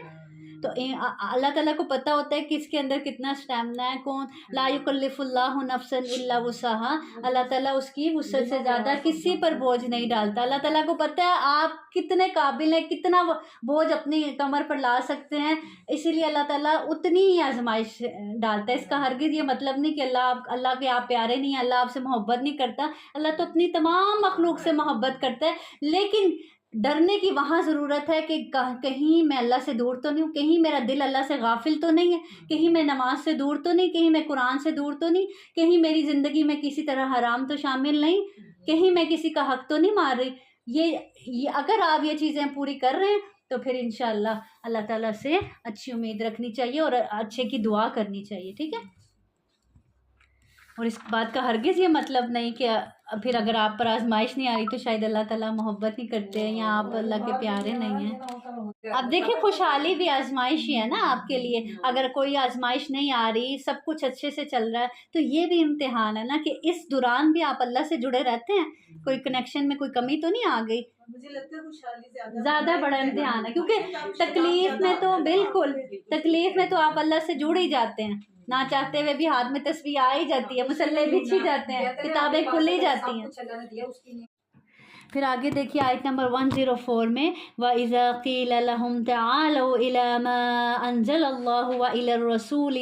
تو اللہ تعالیٰ کو پتہ ہوتا ہے کہ اس کے اندر کتنا اسٹیمنا ہے. کون لا یکلف اللہ نفسا الا وسعها، اللہ تعالیٰ اس کی وسعت سے زیادہ کسی پر بوجھ نہیں ڈالتا. اللہ تعالیٰ کو پتہ ہے آپ کتنے قابل ہیں، کتنا بوجھ اپنی کمر پر لا سکتے ہیں، اسی لیے اللہ تعالیٰ اتنی ہی آزمائش ڈالتا ہے. اس کا ہرگز یہ مطلب نہیں کہ اللہ کے آپ پیارے نہیں ہیں، اللہ آپ سے محبت نہیں کرتا. اللہ تو اپنی تمام مخلوق سے محبت کرتا ہے، لیکن ڈرنے کی وہاں ضرورت ہے کہ کہیں میں اللہ سے دور تو نہیں ہوں، کہیں میرا دل اللہ سے غافل تو نہیں ہے، کہیں میں نماز سے دور تو نہیں، کہیں میں قرآن سے دور تو نہیں، کہیں میری زندگی میں کسی طرح حرام تو شامل نہیں، کہیں میں کسی کا حق تو نہیں مار رہی. یہ اگر آپ یہ چیزیں پوری کر رہے ہیں تو پھر انشاءاللہ اللہ تعالیٰ سے اچھی امید رکھنی چاہیے اور اچھے کی دعا کرنی چاہیے. ٹھیک ہے. اور اس بات کا ہرگز یہ مطلب نہیں کہ پھر اگر آپ پر آزمائش نہیں آ رہی تو شاید اللہ تعالیٰ محبت نہیں کرتے ہیں یا آپ اللہ کے پیارے نہیں ہیں. اب دیکھیں خوشحالی بھی آزمائش ہی ہے نا آپ کے لیے. اگر کوئی آزمائش نہیں آ رہی، سب کچھ اچھے سے چل رہا ہے، تو یہ بھی امتحان ہے نا کہ اس دوران بھی آپ اللہ سے جڑے رہتے ہیں، کوئی کنیکشن میں کوئی کمی تو نہیں آ گئی. مجھے لگتا ہے خوشحالی زیادہ بڑا امتحان ہے، کیونکہ تکلیف میں تو بالکل تکلیف میں تو آپ اللہ سے جڑ ہی جاتے ہیں، نہ چاہتے ہوئے بھی ہاتھ میں تسبیح آ ہی جاتی ہے، مسلح بچھ ہی جاتے ہیں، کتابیں کھل ہی جاتی ہیں. پھر آگے دیکھیے آیت نمبر 104 میں وَإِذَا قِيلَ لَهُمْ تَعَالَوْا إِلَى مَا أَنزَلَ اللَّهُ وَإِلَى الرَّسُولِ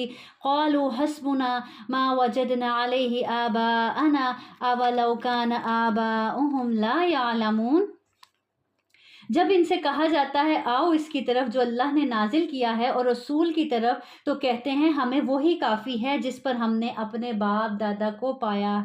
قَالُوا حَسْبُنَا مَا وَجَدْنَا عَلَيْهِ آبَاءَنَا أَوَلَوْ كَانَ آبَاؤُهُمْ لَا يَعْلَمُونَ. جب ان سے کہا جاتا ہے آؤ اس کی طرف جو اللہ نے نازل کیا ہے اور رسول کی طرف، تو کہتے ہیں ہمیں وہی کافی ہے جس پر ہم نے اپنے باپ دادا کو پایا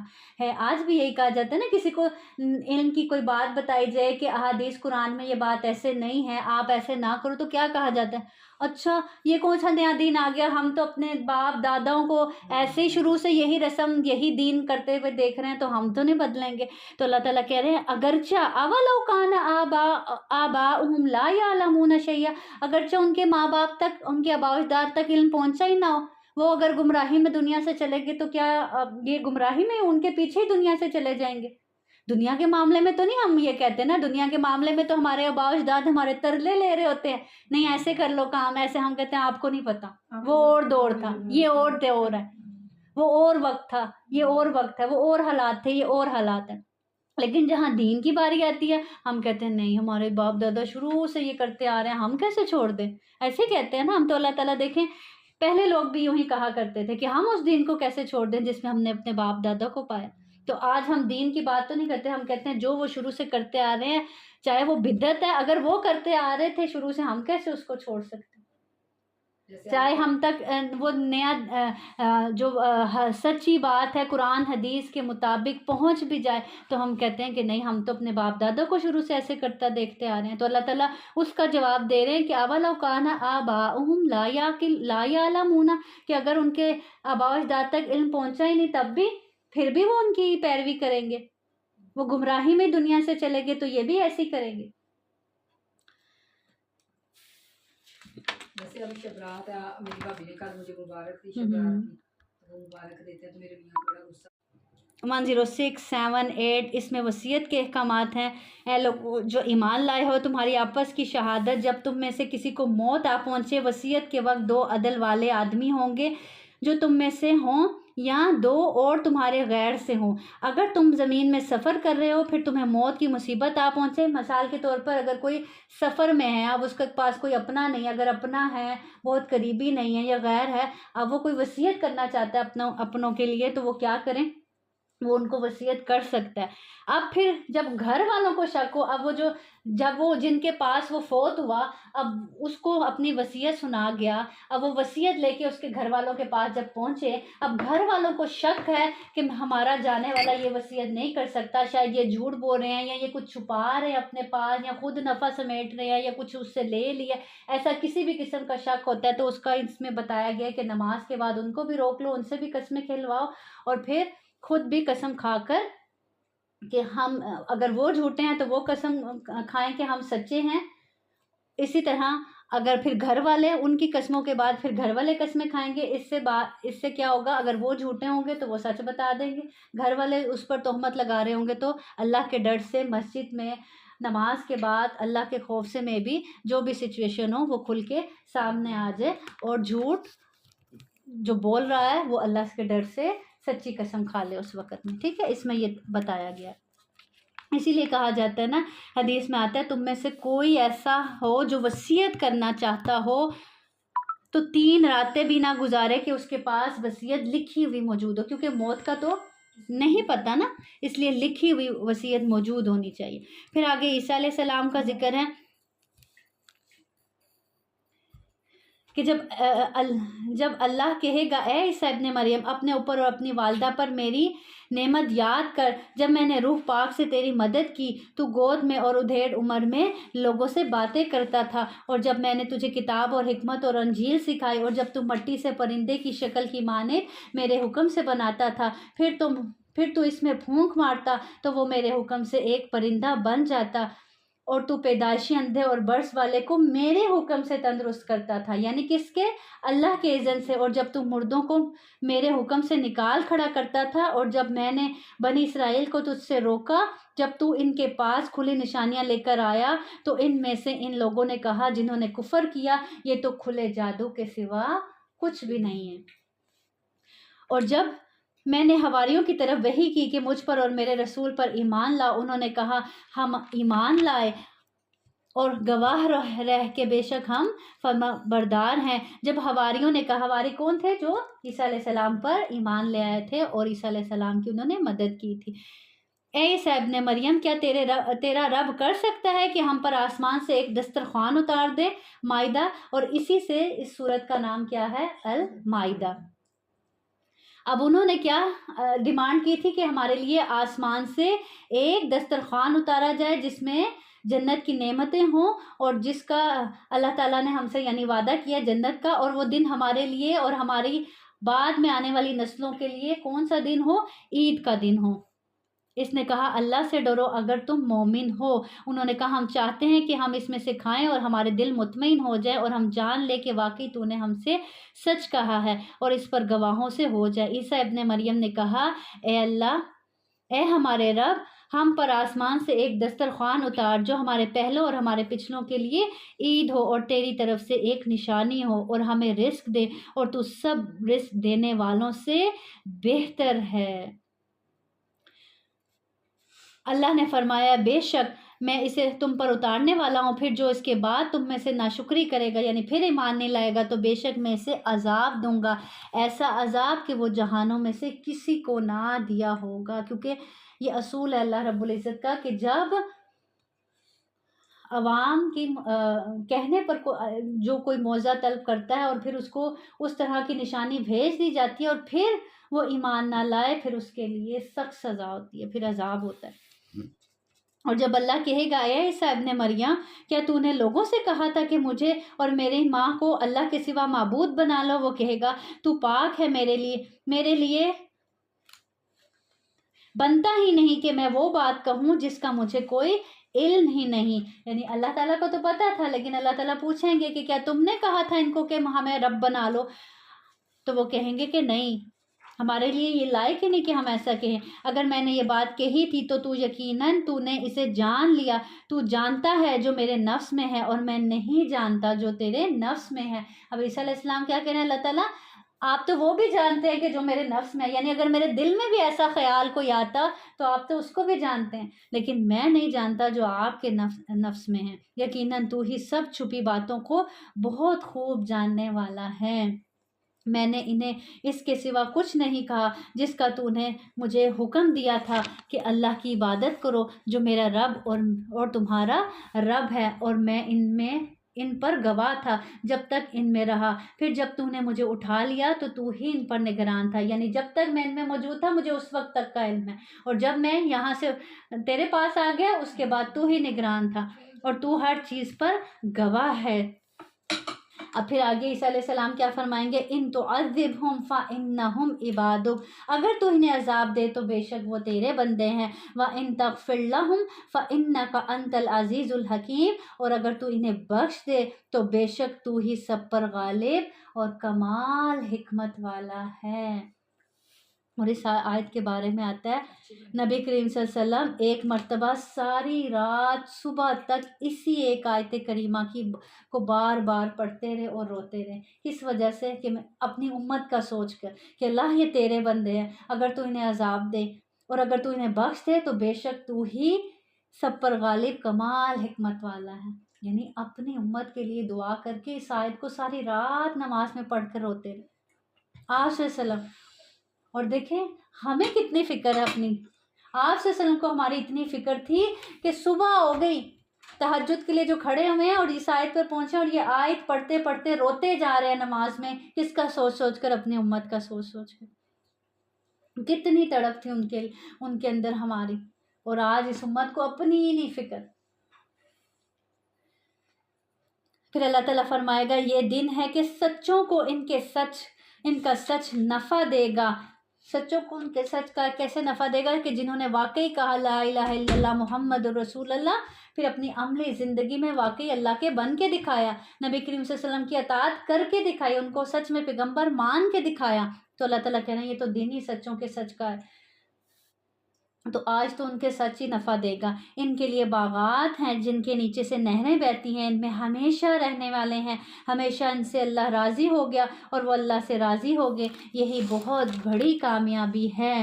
ہے. آج بھی یہی کہا جاتا ہے نا، کسی کو علم کی کوئی بات بتائی جائے کہ احادیث قرآن میں یہ بات ایسے نہیں ہے، آپ ایسے نہ کرو، تو کیا کہا جاتا ہے؟ اچھا یہ کون سا نیا دین آ گیا، ہم تو اپنے باپ داداؤں کو ایسے ہی شروع سے یہی رسم یہی دین کرتے ہوئے دیکھ رہے ہیں، تو ہم تو نہیں بدلیں گے. تو اللہ تعالیٰ کہہ رہے ہیں اگرچہ اولو کان آباؤہم لا یعلمون شیئا، اگرچہ ان کے ماں باپ تک، ان کے آباء و اجداد تک علم پہنچا ہی نہ ہو، وہ اگر گمراہی میں دنیا سے چلے گئے تو کیا یہ گمراہی میں ان کے پیچھے ہی دنیا سے چلے جائیں گے؟ دنیا کے معاملے میں تو نہیں ہم یہ کہتے نا، دنیا کے معاملے میں تو ہمارے آباء و اجداد ہمارے ترلے لے رہے ہوتے ہیں، نہیں ایسے کر لو کام، ایسے ہم کہتے ہیں آپ کو نہیں پتا، وہ اور دور تھا، یہ اور دور ہے، وہ اور وقت تھا، یہ اور وقت ہے، وہ اور حالات تھے، یہ اور حالات ہیں۔ لیکن جہاں دین کی باری آتی ہے ہم کہتے ہیں نہیں ہمارے باپ دادا شروع سے یہ کرتے آ رہے ہیں، ہم کیسے چھوڑ دیں؟ ایسے کہتے ہیں نا ہم تو۔ اللہ تعالیٰ دیکھیں پہلے لوگ بھی یوں ہی کہا کرتے تھے کہ ہم اس دین کو کیسے چھوڑ دیں جس میں ہم نے اپنے باپ دادا کو پایا۔ تو آج ہم دین کی بات تو نہیں کرتے، ہم کہتے ہیں جو وہ شروع سے کرتے آ رہے ہیں چاہے وہ بدعت ہے، اگر وہ کرتے آ رہے تھے شروع سے ہم کیسے اس کو چھوڑ سکتے ہیں؟ چاہے ہم تک وہ نیا جو سچی بات ہے قرآن حدیث کے مطابق پہنچ بھی جائے تو ہم کہتے ہیں کہ نہیں ہم تو اپنے باپ دادا کو شروع سے ایسے کرتا دیکھتے آ رہے ہیں۔ تو اللہ تعالیٰ اس کا جواب دے رہے ہیں کہ اولو کان آباؤہم لا یعلمون، کہ اگر ان کے آباء و اجداد تک علم پہنچا ہی نہیں تب بھی پھر بھی وہ ان کی پیروی کریں گے، وہ گمراہی میں دنیا سے چلے گے تو یہ بھی ایسی کریں گے۔ جیسے ابھی شبرات ہے، میری بھابی نے کل مجھے مبارک دی شبرات کی، وہ مبارک دیتے ہیں تو میرے میاں بڑا غصہ 10678 اس میں وصیت کے احکامات ہیں۔ اے لوگ جو ایمان لائے ہو، تمہاری آپس کی شہادت جب تم میں سے کسی کو موت آ پہنچے، وصیت کے وقت 2 عدل والے آدمی ہوں گے جو تم میں سے ہوں یا 2 اور تمہارے غیر سے ہوں۔ اگر تم زمین میں سفر کر رہے ہو پھر تمہیں موت کی مصیبت آ پہنچے، مثال کے طور پر اگر کوئی سفر میں ہے، اب اس کے پاس کوئی اپنا نہیں، اگر اپنا ہے بہت قریبی نہیں ہے یا غیر ہے، اب وہ کوئی وصیت کرنا چاہتا ہے اپنوں کے لیے تو وہ کیا کریں؟ وہ ان کو وصیت کر سکتا ہے۔ اب پھر جب گھر والوں کو شک ہو، اب جب وہ جن کے پاس وہ فوت ہوا اب اس کو اپنی وصیت سنا گیا، اب وہ وصیت لے کے اس کے گھر والوں کے پاس جب پہنچے، اب گھر والوں کو شک ہے کہ ہمارا جانے والا یہ وصیت نہیں کر سکتا، شاید یہ جھوٹ بول رہے ہیں یا یہ کچھ چھپا رہے ہیں اپنے پاس یا خود نفع سمیٹ رہے ہیں یا کچھ اس سے لے لیا، ایسا کسی بھی قسم کا شک ہوتا ہے تو اس کا اس میں بتایا گیا کہ نماز کے بعد ان کو بھی روک لو، ان سے بھی قسمیں کھلواؤ اور پھر خود بھی قسم کھا کر کہ ہم اگر وہ جھوٹے ہیں تو وہ قسم کھائیں کہ ہم سچے ہیں۔ اسی طرح اگر پھر گھر والے ان کی قسموں کے بعد پھر گھر والے قسمیں کھائیں گے، اس سے کیا ہوگا؟ اگر وہ جھوٹے ہوں گے تو وہ سچ بتا دیں گے، گھر والے اس پر تہمت لگا رہے ہوں گے تو اللہ کے ڈر سے مسجد میں نماز کے بعد اللہ کے خوف سے میں بھی جو بھی سچویشن ہو وہ کھل کے سامنے آ جائے اور جھوٹ جو بول رہا ہے وہ اللہ کے ڈر سے سچی قسم کھا لے اس وقت میں، ٹھیک ہے؟ اس میں یہ بتایا گیا، اسی لیے کہا جاتا ہے نا، حدیث میں آتا ہے تم میں سے کوئی ایسا ہو جو وصیت کرنا چاہتا ہو تو 3 راتیں بھی نہ گزارے کہ اس کے پاس وصیت لکھی ہوئی موجود ہو، کیونکہ موت کا تو نہیں پتہ نا، اس لیے لکھی ہوئی وصیت موجود ہونی چاہیے۔ پھر آگے عیسیٰ علیہ السلام کا ذکر ہے کہ جب اللہ کہے گا اے عیسیٰ ابن مریم اپنے اوپر اور اپنی والدہ پر میری نعمت یاد کر، جب میں نے روح پاک سے تیری مدد کی، تو گود میں اور ادھیڑ عمر میں لوگوں سے باتیں کرتا تھا، اور جب میں نے تجھے کتاب اور حکمت اور انجیل سکھائی، اور جب تم مٹی سے پرندے کی شکل کی مانند میرے حکم سے بناتا تھا، پھر تو اس میں پھونک مارتا تو وہ میرے حکم سے ایک پرندہ بن جاتا، اور تو پیدائشی اندھے اور برس والے کو میرے حکم سے تندرست کرتا تھا، یعنی کس کے؟ اللہ کے اذن سے، اور جب تو مردوں کو میرے حکم سے نکال کھڑا کرتا تھا، اور جب میں نے بنی اسرائیل کو تجھ سے روکا جب تو ان کے پاس کھلی نشانیاں لے کر آیا، تو ان میں سے ان لوگوں نے کہا جنہوں نے کفر کیا یہ تو کھلے جادو کے سوا کچھ بھی نہیں ہے۔ اور جب میں نے حواریوں کی طرف وحی کی کہ مجھ پر اور میرے رسول پر ایمان لا، انہوں نے کہا ہم ایمان لائے اور گواہ رہ کے بے شک ہم فرما بردار ہیں۔ جب حواریوں نے کہا، حواری کون تھے؟ جو عیسیٰ علیہ السلام پر ایمان لے آئے تھے اور عیسیٰ علیہ السلام کی انہوں نے مدد کی تھی، اے عیسیٰ ابن مریم کیا تیرا رب کر سکتا ہے کہ ہم پر آسمان سے ایک دسترخوان اتار دے؟ مائدہ، اور اسی سے اس سورت کا نام کیا ہے؟ المائدہ۔ اب انہوں نے کیا ڈیمانڈ کی تھی کہ ہمارے لیے آسمان سے ایک دسترخوان اتارا جائے جس میں جنت کی نعمتیں ہوں، اور جس کا اللہ تعالیٰ نے ہم سے یعنی وعدہ کیا جنت کا، اور وہ دن ہمارے لیے اور ہماری بعد میں آنے والی نسلوں کے لیے کون سا دن ہو؟ عید کا دن ہو۔ اس نے کہا اللہ سے ڈرو اگر تم مومن ہو۔ انہوں نے کہا ہم چاہتے ہیں کہ ہم اس میں سے کھائیں اور ہمارے دل مطمئن ہو جائے اور ہم جان لے کہ واقعی تو نے ہم سے سچ کہا ہے اور اس پر گواہوں سے ہو جائے۔ عیسیٰ ابن مریم نے کہا اے اللہ، اے ہمارے رب، ہم پر آسمان سے ایک دسترخوان اتار جو ہمارے پہلوں اور ہمارے پچھلوں کے لیے عید ہو اور تیری طرف سے ایک نشانی ہو، اور ہمیں رزق دے اور تو سب رزق دینے والوں سے بہتر ہے۔ اللہ نے فرمایا بے شک میں اسے تم پر اتارنے والا ہوں، پھر جو اس کے بعد تم میں سے ناشکری کرے گا یعنی پھر ایمان نہیں لائے گا تو بے شک میں اسے عذاب دوں گا، ایسا عذاب کہ وہ جہانوں میں سے کسی کو نہ دیا ہوگا۔ کیونکہ یہ اصول ہے اللہ رب العزت کا کہ جب عوام کی کہنے پر جو کوئی معجزہ طلب کرتا ہے اور پھر اس کو اس طرح کی نشانی بھیج دی جاتی ہے اور پھر وہ ایمان نہ لائے، پھر اس کے لیے سخت سزا ہوتی ہے، پھر عذاب ہوتا ہے۔ اور جب اللہ کہے گا اے عیسیٰ ابن مریم، کیا تو نے لوگوں سے کہا تھا کہ مجھے اور میری ماں کو اللہ کے سوا معبود بنا لو؟ وہ کہے گا تو پاک ہے، میرے لیے بنتا ہی نہیں کہ میں وہ بات کہوں جس کا مجھے کوئی علم ہی نہیں۔ یعنی اللہ تعالیٰ کو تو پتا تھا، لیکن اللہ تعالیٰ پوچھیں گے کہ کیا تم نے کہا تھا ان کو کہ ہمیں رب بنا لو؟ تو وہ کہیں گے کہ نہیں، ہمارے لیے یہ لائق ہی نہیں کہ ہم ایسا کہیں۔ اگر میں نے یہ بات کہی تھی تو یقیناً تو نے اسے جان لیا، تو جانتا ہے جو میرے نفس میں ہے اور میں نہیں جانتا جو تیرے نفس میں ہے۔ اب عیسیٰ علیہ السلام کیا کہہ رہے ہیں اللہ تعالیٰ، آپ تو وہ بھی جانتے ہیں کہ جو میرے نفس میں ہے، یعنی اگر میرے دل میں بھی ایسا خیال کوئی آتا تو آپ تو اس کو بھی جانتے ہیں، لیکن میں نہیں جانتا جو آپ کے نفس میں ہے۔ یقیناً تو ہی سب چھپی باتوں کو بہت خوب جاننے والا ہے۔ میں نے انہیں اس کے سوا کچھ نہیں کہا جس کا تو نے مجھے حکم دیا تھا کہ اللہ کی عبادت کرو جو میرا رب اور تمہارا رب ہے، اور میں ان پر گواہ تھا جب تک ان میں رہا، پھر جب تو نے مجھے اٹھا لیا تو ہی ان پر نگران تھا۔ یعنی جب تک میں ان میں موجود تھا مجھے اس وقت تک کا علم ہے، اور جب میں یہاں سے تیرے پاس آ گیا اس کے بعد تو ہی نگران تھا اور تو ہر چیز پر گواہ ہے۔ اب پھر آگے عیسیٰ علیہ السلام کیا فرمائیں گے، ان تعذبہم فانہم عبادک، اگر تو انہیں عذاب دے تو بے شک وہ تیرے بندے ہیں، وان تغفر لہم فانک انت العزیز الحکیم، اور اگر تو انہیں بخش دے تو بے شک تو ہی سب پر غالب اور کمال حکمت والا ہے۔ اور اس آیت کے بارے میں آتا ہے نبی کریم صلی اللہ علیہ وسلم ایک مرتبہ ساری رات صبح تک اسی ایک آیت کریمہ کو بار بار پڑھتے رہے اور روتے رہے، اس وجہ سے کہ میں اپنی امت کا سوچ کر کہ اللہ یہ تیرے بندے ہیں، اگر تو انہیں عذاب دے اور اگر تو انہیں بخش دے تو بے شک تو ہی سب پر غالب کمال حکمت والا ہے۔ یعنی اپنی امت کے لیے دعا کر کے اس آیت کو ساری رات نماز میں پڑھ کر روتے رہے آپ صلی اللہ علیہ وسلم۔ اور دیکھیں ہمیں کتنی فکر ہے اپنی، آپ صلی اللہ علیہ وسلم کو ہماری اتنی فکر تھی کہ صبح ہو گئی تہجد کے لیے جو کھڑے ہوئے ہیں اور اس آیت پر پہنچے اور یہ آیت پڑھتے پڑھتے روتے جا رہے ہیں نماز میں، کس کا سوچ سوچ کر، اپنی امت کا سوچ سوچ کر۔ کتنی تڑپ تھی ان کے اندر ہماری، اور آج اس امت کو اپنی ہی نہیں فکر۔ پھر اللہ تعالیٰ فرمائے گا یہ دن ہے کہ سچوں کو ان کا سچ نفع دے گا۔ سچوں کو ان کے سچ کا کیسے نفع دے گا کہ جنہوں نے واقعی کہا لا الہ الا اللہ محمد رسول اللہ، پھر اپنی عملی زندگی میں واقعی اللہ کے بن کے دکھایا، نبی کریم صلی اللہ علیہ وسلم کی اطاعت کر کے دکھائی، ان کو سچ میں پیغمبر مان کے دکھایا، تو اللہ تعالیٰ کہہ رہے ہیں یہ تو دن ہی سچوں کے سچ کا ہے۔ تو آج تو ان کے سچ ہی نفع دے گا۔ ان کے لیے باغات ہیں جن کے نیچے سے نہریں بہتی ہیں، ان میں ہمیشہ رہنے والے ہیں، ہمیشہ ان سے اللہ راضی ہو گیا اور وہ اللہ سے راضی ہو گئے، یہی بہت بڑی کامیابی ہے۔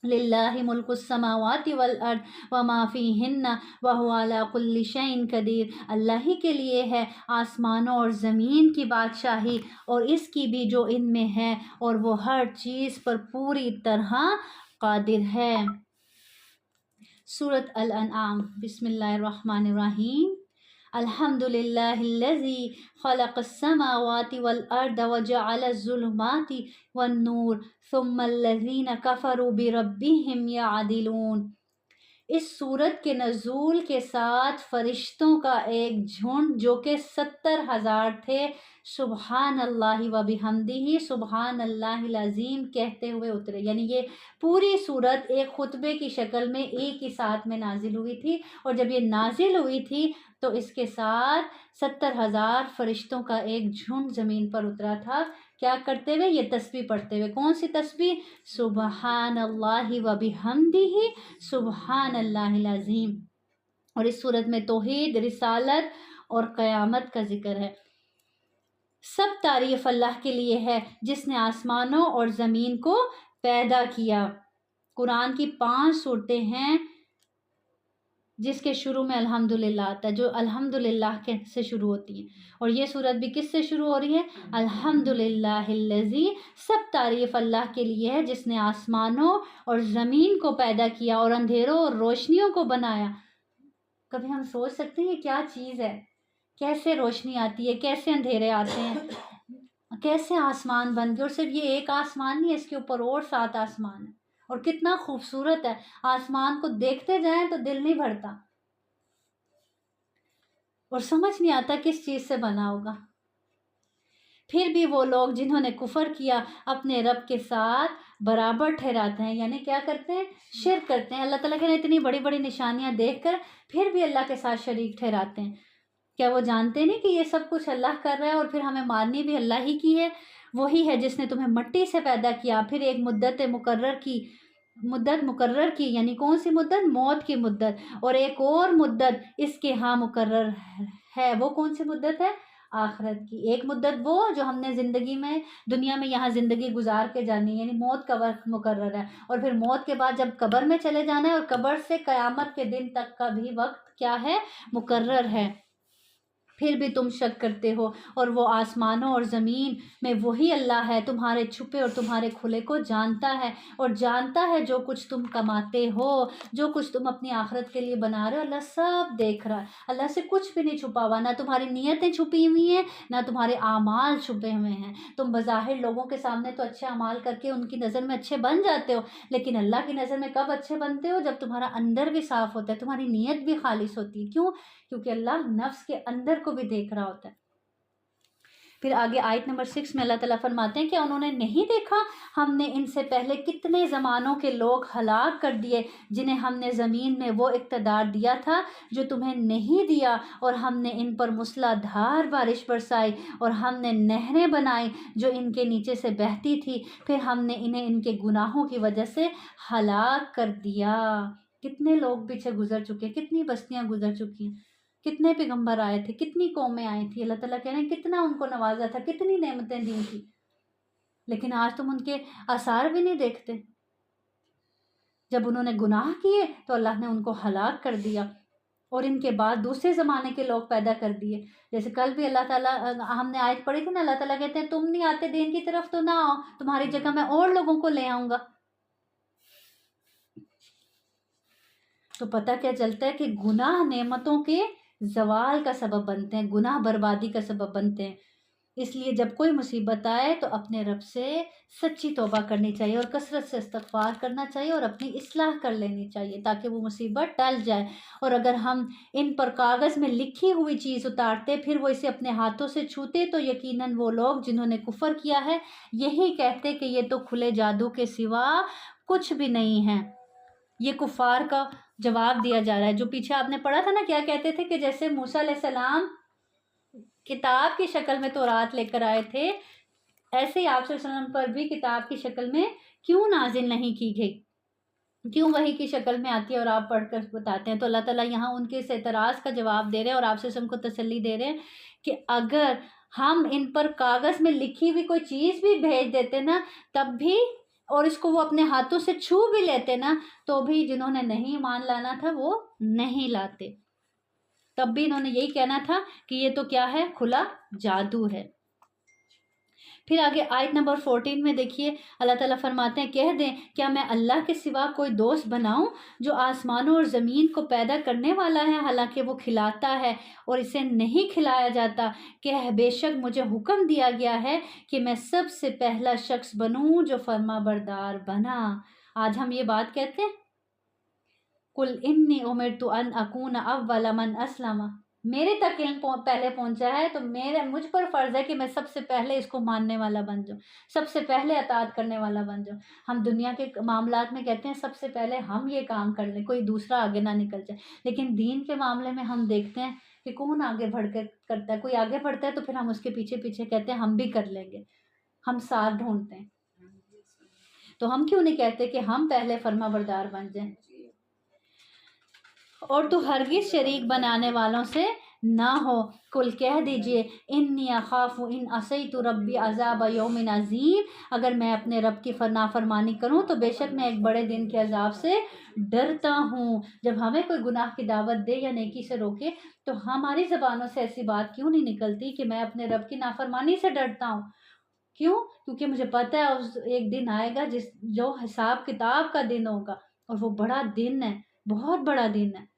للہ ملک السماوات والارض وما فیہن وہو علی کل شیء قدیر، اللہ ہی کے لیے ہے آسمانوں اور زمین کی بادشاہی اور اس کی بھی جو ان میں ہے، اور وہ ہر چیز پر پوری طرح قادر ہے۔ سورۃ الانعام، بسم اللہ الرحمن الرحیم۔ الحمد للہ الذی خلق السماوات والارض وجعل الظلمات والنور ثم الذین کفروا بربہم یعدلون۔ اس صورت کے نزول کے ساتھ فرشتوں کا ایک جھنڈ جو کہ 70,000 تھے، سبحان اللہ و بحمدہ سبحان اللہ العظیم کہتے ہوئے اترے. یعنی یہ پوری صورت ایک خطبے کی شکل میں ایک ہی ساتھ میں نازل ہوئی تھی، اور جب یہ نازل ہوئی تھی تو اس کے ساتھ 70,000 فرشتوں کا ایک جھنڈ زمین پر اترا تھا. کیا کرتے ہوئے؟ یہ تسبیح پڑھتے ہوئے. کون سی تسبیح؟ سبحان اللہ و بحمدہ سبحان اللہ العظیم. اور اس صورت میں توحید، رسالت اور قیامت کا ذکر ہے. سب تعریف اللہ کے لیے ہے جس نے آسمانوں اور زمین کو پیدا کیا. قرآن کی 5 صورتیں ہیں جس کے شروع میں الحمدللہ آتا ہے، جو الحمدللہ کے سے شروع ہوتی ہیں. اور یہ صورت بھی کس سے شروع ہو رہی ہے؟ الحمدللہ الذی. سب تعریف اللہ کے لیے ہے جس نے آسمانوں اور زمین کو پیدا کیا اور اندھیروں اور روشنیوں کو بنایا. کبھی ہم سوچ سکتے ہیں یہ کیا چیز ہے؟ کیسے روشنی آتی ہے، کیسے اندھیرے آتے ہیں، کیسے آسمان بن گئے؟ اور صرف یہ ایک آسمان نہیں ہے، اس کے اوپر اور 7 آسمان ہیں. اور کتنا خوبصورت ہے، آسمان کو دیکھتے جائیں تو دل نہیں بھرتا اور سمجھ نہیں آتا کس چیز سے بنا ہوگا. پھر بھی وہ لوگ جنہوں نے کفر کیا اپنے رب کے ساتھ برابر ٹھہراتے ہیں. یعنی کیا کرتے ہیں؟ شرک کرتے ہیں. اللہ تعالیٰ کے اتنی بڑی بڑی نشانیاں دیکھ کر پھر بھی اللہ کے ساتھ شریک ٹھہراتے ہیں. کیا وہ جانتے نہیں کہ یہ سب کچھ اللہ کر رہا ہے اور پھر ہمیں مارنی بھی اللہ ہی کی ہے؟ وہی ہے جس نے تمہیں مٹی سے پیدا کیا، پھر ایک مدت مقرر کی. یعنی کون سی مدت؟ موت کی مدت. اور ایک اور مدت اس کے ہاں مقرر ہے. وہ کون سی مدت ہے؟ آخرت کی. ایک مدت وہ جو ہم نے زندگی میں دنیا میں یہاں زندگی گزار کے جانی ہے، یعنی موت کا وقت مقرر ہے. اور پھر موت کے بعد جب قبر میں چلے جانا ہے، اور قبر سے قیامت کے دن تک کا بھی وقت کیا ہے؟ مقرر ہے. پھر بھی تم شک کرتے ہو. اور وہ آسمانوں اور زمین میں وہی اللہ ہے، تمہارے چھپے اور تمہارے کھلے کو جانتا ہے، اور جانتا ہے جو کچھ تم کماتے ہو، جو کچھ تم اپنی آخرت کے لیے بنا رہے ہو. اللہ سب دیکھ رہا ہے. اللہ سے کچھ بھی نہیں چھپا ہوا، نہ تمہاری نیتیں چھپی ہوئی ہیں، نہ تمہارے اعمال چھپے ہوئے ہیں. تم بظاہر لوگوں کے سامنے تو اچھے اعمال کر کے ان کی نظر میں اچھے بن جاتے ہو، لیکن اللہ کی نظر میں کب اچھے بنتے ہو؟ جب تمہارا اندر بھی صاف ہوتا ہے، تمہاری نیت بھی خالص ہوتی ہے. کیوں؟ کیونکہ اللہ نفس کے اندر کو بھی دیکھ رہا ہوتا ہے. پھر آگے آیت نمبر 6 میں اللہ تعالیٰ فرماتے ہیں کہ انہوں نے نہیں دیکھا ہم نے ان سے پہلے کتنے زمانوں کے لوگ ہلاک کر دیے جنہیں ہم نے زمین میں وہ اقتدار دیا تھا جو تمہیں نہیں دیا، اور ہم نے ان پر موسلا دھار بارش برسائی، اور ہم نے نہریں بنائی جو ان کے نیچے سے بہتی تھی، پھر ہم نے انہیں ان کے گناہوں کی وجہ سے ہلاک کر دیا. کتنے لوگ پیچھے گزر چکے، کتنی بستیاں گزر چکی ہیں، کتنے پیغمبر آئے تھے، کتنی قومیں آئی تھی. اللہ تعالیٰ کہہ رہے ہیں کتنا ان کو نوازا تھا، کتنی نعمتیں دی تھی، لیکن آج تم ان کے آثار بھی نہیں دیکھتے. جب انہوں نے گناہ کیے تو اللہ نے ان کو ہلاک کر دیا، اور ان کے بعد دوسرے زمانے کے لوگ پیدا کر دیے. جیسے کل بھی اللہ تعالیٰ ہم نے آیت پڑھی تھی نا، اللہ تعالیٰ کہتے ہیں تم نہیں آتے دین کی طرف تو نہ آؤ، تمہاری جگہ میں اور لوگوں کو لے آؤں گا. تو پتہ کیا چلتا ہے کہ گناہ نعمتوں کے زوال کا سبب بنتے ہیں، گناہ بربادی کا سبب بنتے ہیں. اس لیے جب کوئی مصیبت آئے تو اپنے رب سے سچی توبہ کرنی چاہیے، اور کثرت سے استغفار کرنا چاہیے، اور اپنی اصلاح کر لینی چاہیے تاکہ وہ مصیبت ٹل جائے. اور اگر ہم ان پر کاغذ میں لکھی ہوئی چیز اتارتے پھر وہ اسے اپنے ہاتھوں سے چھوتے تو یقیناً وہ لوگ جنہوں نے کفر کیا ہے یہی کہتے کہ یہ تو کھلے جادو کے سوا کچھ بھی نہیں ہے. یہ کفار کا جواب دیا جا رہا ہے. جو پیچھے آپ نے پڑھا تھا نا، کیا کہتے تھے کہ جیسے موسیٰ علیہ السلام کتاب کی شکل میں تورات لے کر آئے تھے، ایسے ہی آپ صلی اللہ علیہ وسلم پر بھی کتاب کی شکل میں کیوں نازل نہیں کی گئی، کیوں وحی کی شکل میں آتی ہے اور آپ پڑھ کر بتاتے ہیں. تو اللہ تعالیٰ یہاں ان کے اس اعتراض کا جواب دے رہے ہیں، اور آپ صلی اللہ علیہ وسلم کو تسلی دے رہے ہیں کہ اگر ہم ان پر کاغذ میں لکھی ہوئی کوئی چیز بھی بھیج دیتے نا تب بھی، اور اس کو وہ اپنے ہاتھوں سے چھو بھی لیتے نا تو بھی جنہوں نے نہیں ایمان لانا تھا وہ نہیں لاتے. تب بھی انہوں نے یہی کہنا تھا کہ یہ تو کیا ہے؟ کھلا جادو ہے. پھر آگے آیت نمبر 14 میں دیکھیے اللہ تعالیٰ فرماتے ہیں کہہ دیں کیا میں اللہ کے سوا کوئی دوست بناؤں جو آسمانوں اور زمین کو پیدا کرنے والا ہے حالانکہ وہ کھلاتا ہے اور اسے نہیں کھلایا جاتا. کہ بے شک مجھے حکم دیا گیا ہے کہ میں سب سے پہلا شخص بنوں جو فرما بردار بنا. آج ہم یہ بات کہتے ہیں، قل انی امرت ان اکون اول من اسلم، میرے تک علم پہلے پہنچا ہے تو مجھ پر فرض ہے کہ میں سب سے پہلے اس کو ماننے والا بن جاؤں، سب سے پہلے اطاعت کرنے والا بن جاؤں۔ ہم دنیا کے معاملات میں کہتے ہیں سب سے پہلے ہم یہ کام کر لیں، کوئی دوسرا آگے نہ نکل جائے، لیکن دین کے معاملے میں ہم دیکھتے ہیں کہ کون آگے بڑھ کے کرتا ہے، کوئی آگے بڑھتا ہے تو پھر ہم اس کے پیچھے پیچھے کہتے ہیں ہم بھی کر لیں گے، ہم ساتھ ڈھونڈتے ہیں۔ تو ہم کیوں نہیں کہتے کہ ہم پہلے فرما بردار بن جائیں؟ اور تو ہرگز شریک بنانے والوں سے نہ ہو، کل کہہ دیجئے انی اخاف ان عصیت ربی عذاب یوم عظیم، اگر میں اپنے رب کی نافرمانی کروں تو بے شک میں ایک بڑے دن کے عذاب سے ڈرتا ہوں۔ جب ہمیں کوئی گناہ کی دعوت دے یا نیکی سے روکے تو ہماری زبانوں سے ایسی بات کیوں نہیں نکلتی کہ میں اپنے رب کی نافرمانی سے ڈرتا ہوں؟ کیوں؟ کیونکہ مجھے پتہ ہے اس ایک دن آئے گا جو حساب کتاب کا دن ہوگا، اور وہ بڑا دن ہے، بہت بڑا دن ہے۔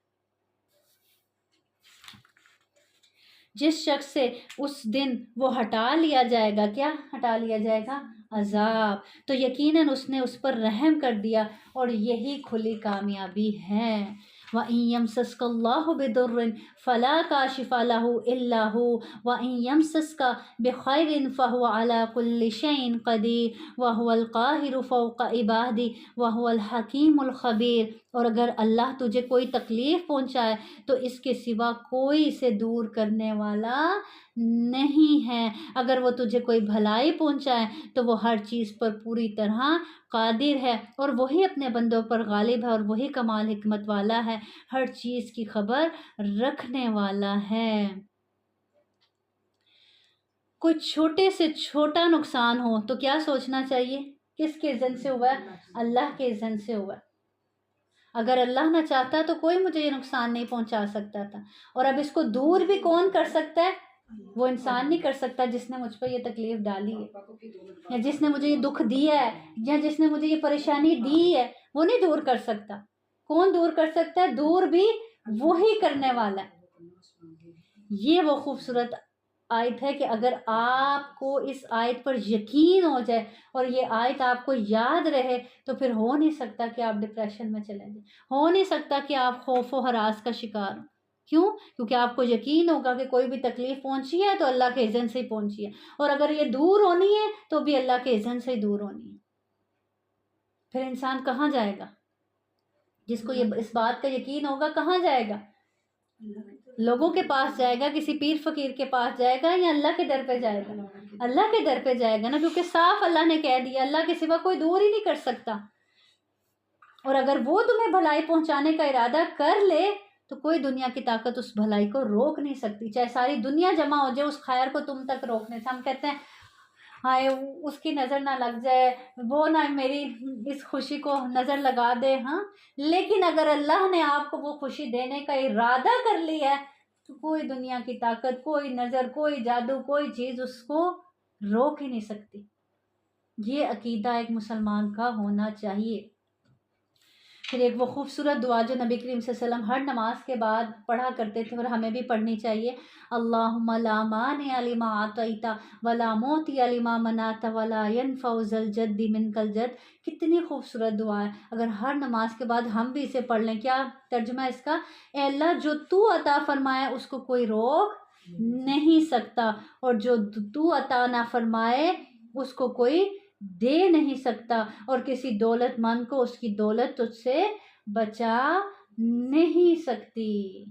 جس شخص سے اس دن وہ ہٹا لیا جائے گا، کیا ہٹا لیا جائے گا؟ عذاب، تو یقیناً اس نے اس پر رحم کر دیا، اور یہی کھلی کامیابی ہے۔ وَإِن يَمْسَسْكَ اللَّهُ بِضُرٍّ فَلَا كَاشِفَ لَهُ إِلَّا هُوَ وَإِن يَمْسَسْكَ بِخَيْرٍ فَهُوَ عَلَى كُلِّ شَيْءٍ قَدِيرٌ وَهُوَ الْقَاهِرُ فَوْقَ عِبَادِهِ وَهُوَ الْحَكِيمُ الْخَبِيرُ۔ اور اگر اللہ تجھے کوئی تکلیف پہنچائے تو اس کے سوا کوئی اسے دور کرنے والا نہیں ہے، اگر وہ تجھے کوئی بھلائی پہنچائے تو وہ ہر چیز پر پوری طرح قادر ہے، اور وہی اپنے بندوں پر غالب ہے، اور وہی کمال حکمت والا ہے، ہر چیز کی خبر رکھنے والا ہے۔ کوئی چھوٹے سے چھوٹا نقصان ہو تو کیا سوچنا چاہیے؟ کس کے اذن سے ہوا ہے؟ اللہ کے اذن سے ہوا ہے۔ اگر اللہ نہ چاہتا تو کوئی مجھے یہ نقصان نہیں پہنچا سکتا تھا، اور اب اس کو دور بھی کون کر سکتا ہے؟ وہ انسان نہیں کر سکتا جس نے مجھ پر یہ تکلیف ڈالی ہے، یا جس نے مجھے یہ دکھ دیا ہے، یا جس نے مجھے یہ پریشانی دی ہے، وہ نہیں دور کر سکتا۔ کون دور کر سکتا ہے؟ دور بھی وہی کرنے والا ہے۔ یہ وہ خوبصورت آیت ہے کہ اگر آپ کو اس آیت پر یقین ہو جائے اور یہ آیت آپ کو یاد رہے تو پھر ہو نہیں سکتا کہ آپ ڈپریشن میں چلے جائیں، ہو نہیں سکتا کہ آپ خوف و ہراس کا شکار ہوں۔ کیوں؟ کیونکہ آپ کو یقین ہوگا کہ کوئی بھی تکلیف پہنچی ہے تو اللہ کے اذن سے ہی پہنچی ہے، اور اگر یہ دور ہونی ہے تو بھی اللہ کے اذن سے ہی دور ہونی ہے۔ پھر انسان کہاں جائے گا؟ جس کو یہ اس بات کا یقین ہوگا کہاں جائے گا؟ لوگوں کے پاس جائے گا، کسی پیر فقیر کے پاس جائے گا، یا اللہ کے در پہ جائے گا؟ اللہ کے در پہ جائے گا نا، کیونکہ صاف اللہ نے کہہ دیا اللہ کے سوا کوئی دور ہی نہیں کر سکتا۔ اور اگر وہ تمہیں بھلائی پہنچانے کا ارادہ کر لے تو کوئی دنیا کی طاقت اس بھلائی کو روک نہیں سکتی، چاہے ساری دنیا جمع ہو جائے اس خیر کو تم تک روکنے سے۔ ہم کہتے ہیں ہائے اس کی نظر نہ لگ جائے، وہ نہ میری اس خوشی کو نظر لگا دے، ہاں، لیکن اگر اللہ نے آپ کو وہ خوشی دینے کا ارادہ کر لیا ہے تو کوئی دنیا کی طاقت، کوئی نظر، کوئی جادو، کوئی چیز اس کو روک ہی نہیں سکتی۔ یہ عقیدہ ایک مسلمان کا ہونا چاہیے۔ پھر ایک وہ خوبصورت دعا جو نبی کریم صلی اللہ علیہ وسلم ہر نماز کے بعد پڑھا کرتے تھے اور ہمیں بھی پڑھنی چاہیے، اللہم لا مانع لما اعطیت ولا معطی لما منعت ولا ینفع ذا الجد منک الجد۔ کتنی خوبصورت دعا ہے، اگر ہر نماز کے بعد ہم بھی اسے پڑھ لیں۔ کیا ترجمہ اس کا؟ اے اللہ جو تو عطا فرمائے اس کو کوئی روک نہیں سکتا، اور جو تو عطا نہ فرمائے اس کو کوئی دے نہیں سکتا، اور کسی دولت مند کو اس کی دولت تجھ سے بچا نہیں سکتی۔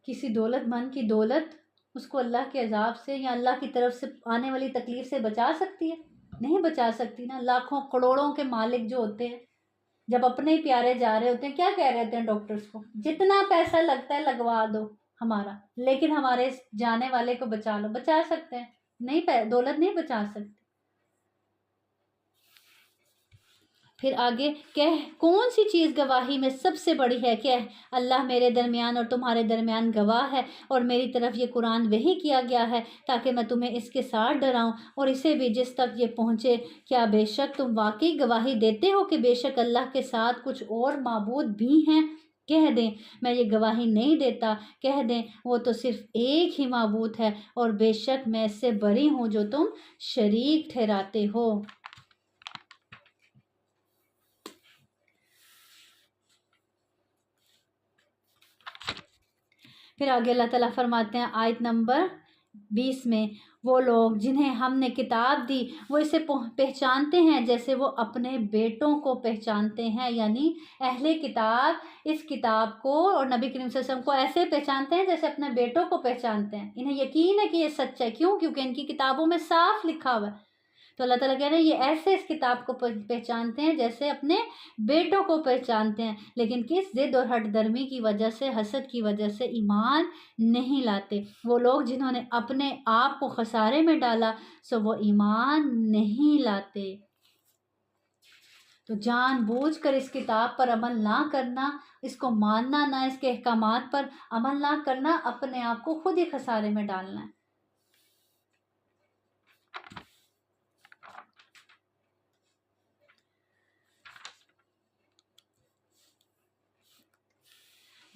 کسی دولت مند کی دولت اس کو اللہ کے عذاب سے یا اللہ کی طرف سے آنے والی تکلیف سے بچا سکتی ہے؟ نہیں بچا سکتی نا۔ لاکھوں کروڑوں کے مالک جو ہوتے ہیں جب اپنے ہی پیارے جا رہے ہوتے ہیں کیا کہہ رہے ہوتے ہیں ڈاکٹرز کو؟ جتنا پیسہ لگتا ہے لگوا دو ہمارا، لیکن ہمارے جانے والے کو بچا لو۔ بچا سکتے ہیں؟ نہیں، دولت نہیں بچا سکتے۔ پھر آگے کہہ کون سی چیز گواہی میں سب سے بڑی ہے؟ کہہ اللہ میرے درمیان اور تمہارے درمیان گواہ ہے، اور میری طرف یہ قرآن وحی کیا گیا ہے تاکہ میں تمہیں اس کے ساتھ ڈراؤں، اور اسے بھی جس تک یہ پہنچے۔ کیا بے شک تم واقعی گواہی دیتے ہو کہ بے شک اللہ کے ساتھ کچھ اور معبود بھی ہیں؟ کہہ دیں میں یہ گواہی نہیں دیتا، کہہ دیں وہ تو صرف ایک ہی معبود ہے، اور بے شک میں اس سے بری ہوں جو تم شریک ٹھہراتے ہو۔ پھر آگے اللہ تعالیٰ فرماتے ہیں آیت نمبر 20 میں، وہ لوگ جنہیں ہم نے کتاب دی وہ اسے پہچانتے ہیں جیسے وہ اپنے بیٹوں کو پہچانتے ہیں، یعنی اہل کتاب اس کتاب کو اور نبی کریم صلی اللہ علیہ وسلم کو ایسے پہچانتے ہیں جیسے اپنے بیٹوں کو پہچانتے ہیں، انہیں یقین ہے کہ یہ سچ ہے، کیوں؟ کیونکہ ان کی کتابوں میں صاف لکھا ہوا ہے۔ تو اللہ تعالیٰ کہہ رہے ہیں یہ ایسے اس کتاب کو پہچانتے ہیں جیسے اپنے بیٹوں کو پہچانتے ہیں، لیکن کس ضد اور ہٹ درمی کی وجہ سے، حسد کی وجہ سے ایمان نہیں لاتے۔ وہ لوگ جنہوں نے اپنے آپ کو خسارے میں ڈالا سو وہ ایمان نہیں لاتے۔ تو جان بوجھ کر اس کتاب پر عمل نہ کرنا، اس کو ماننا نہ، اس کے احکامات پر عمل نہ کرنا، اپنے آپ کو خود ہی خسارے میں ڈالنا ہے۔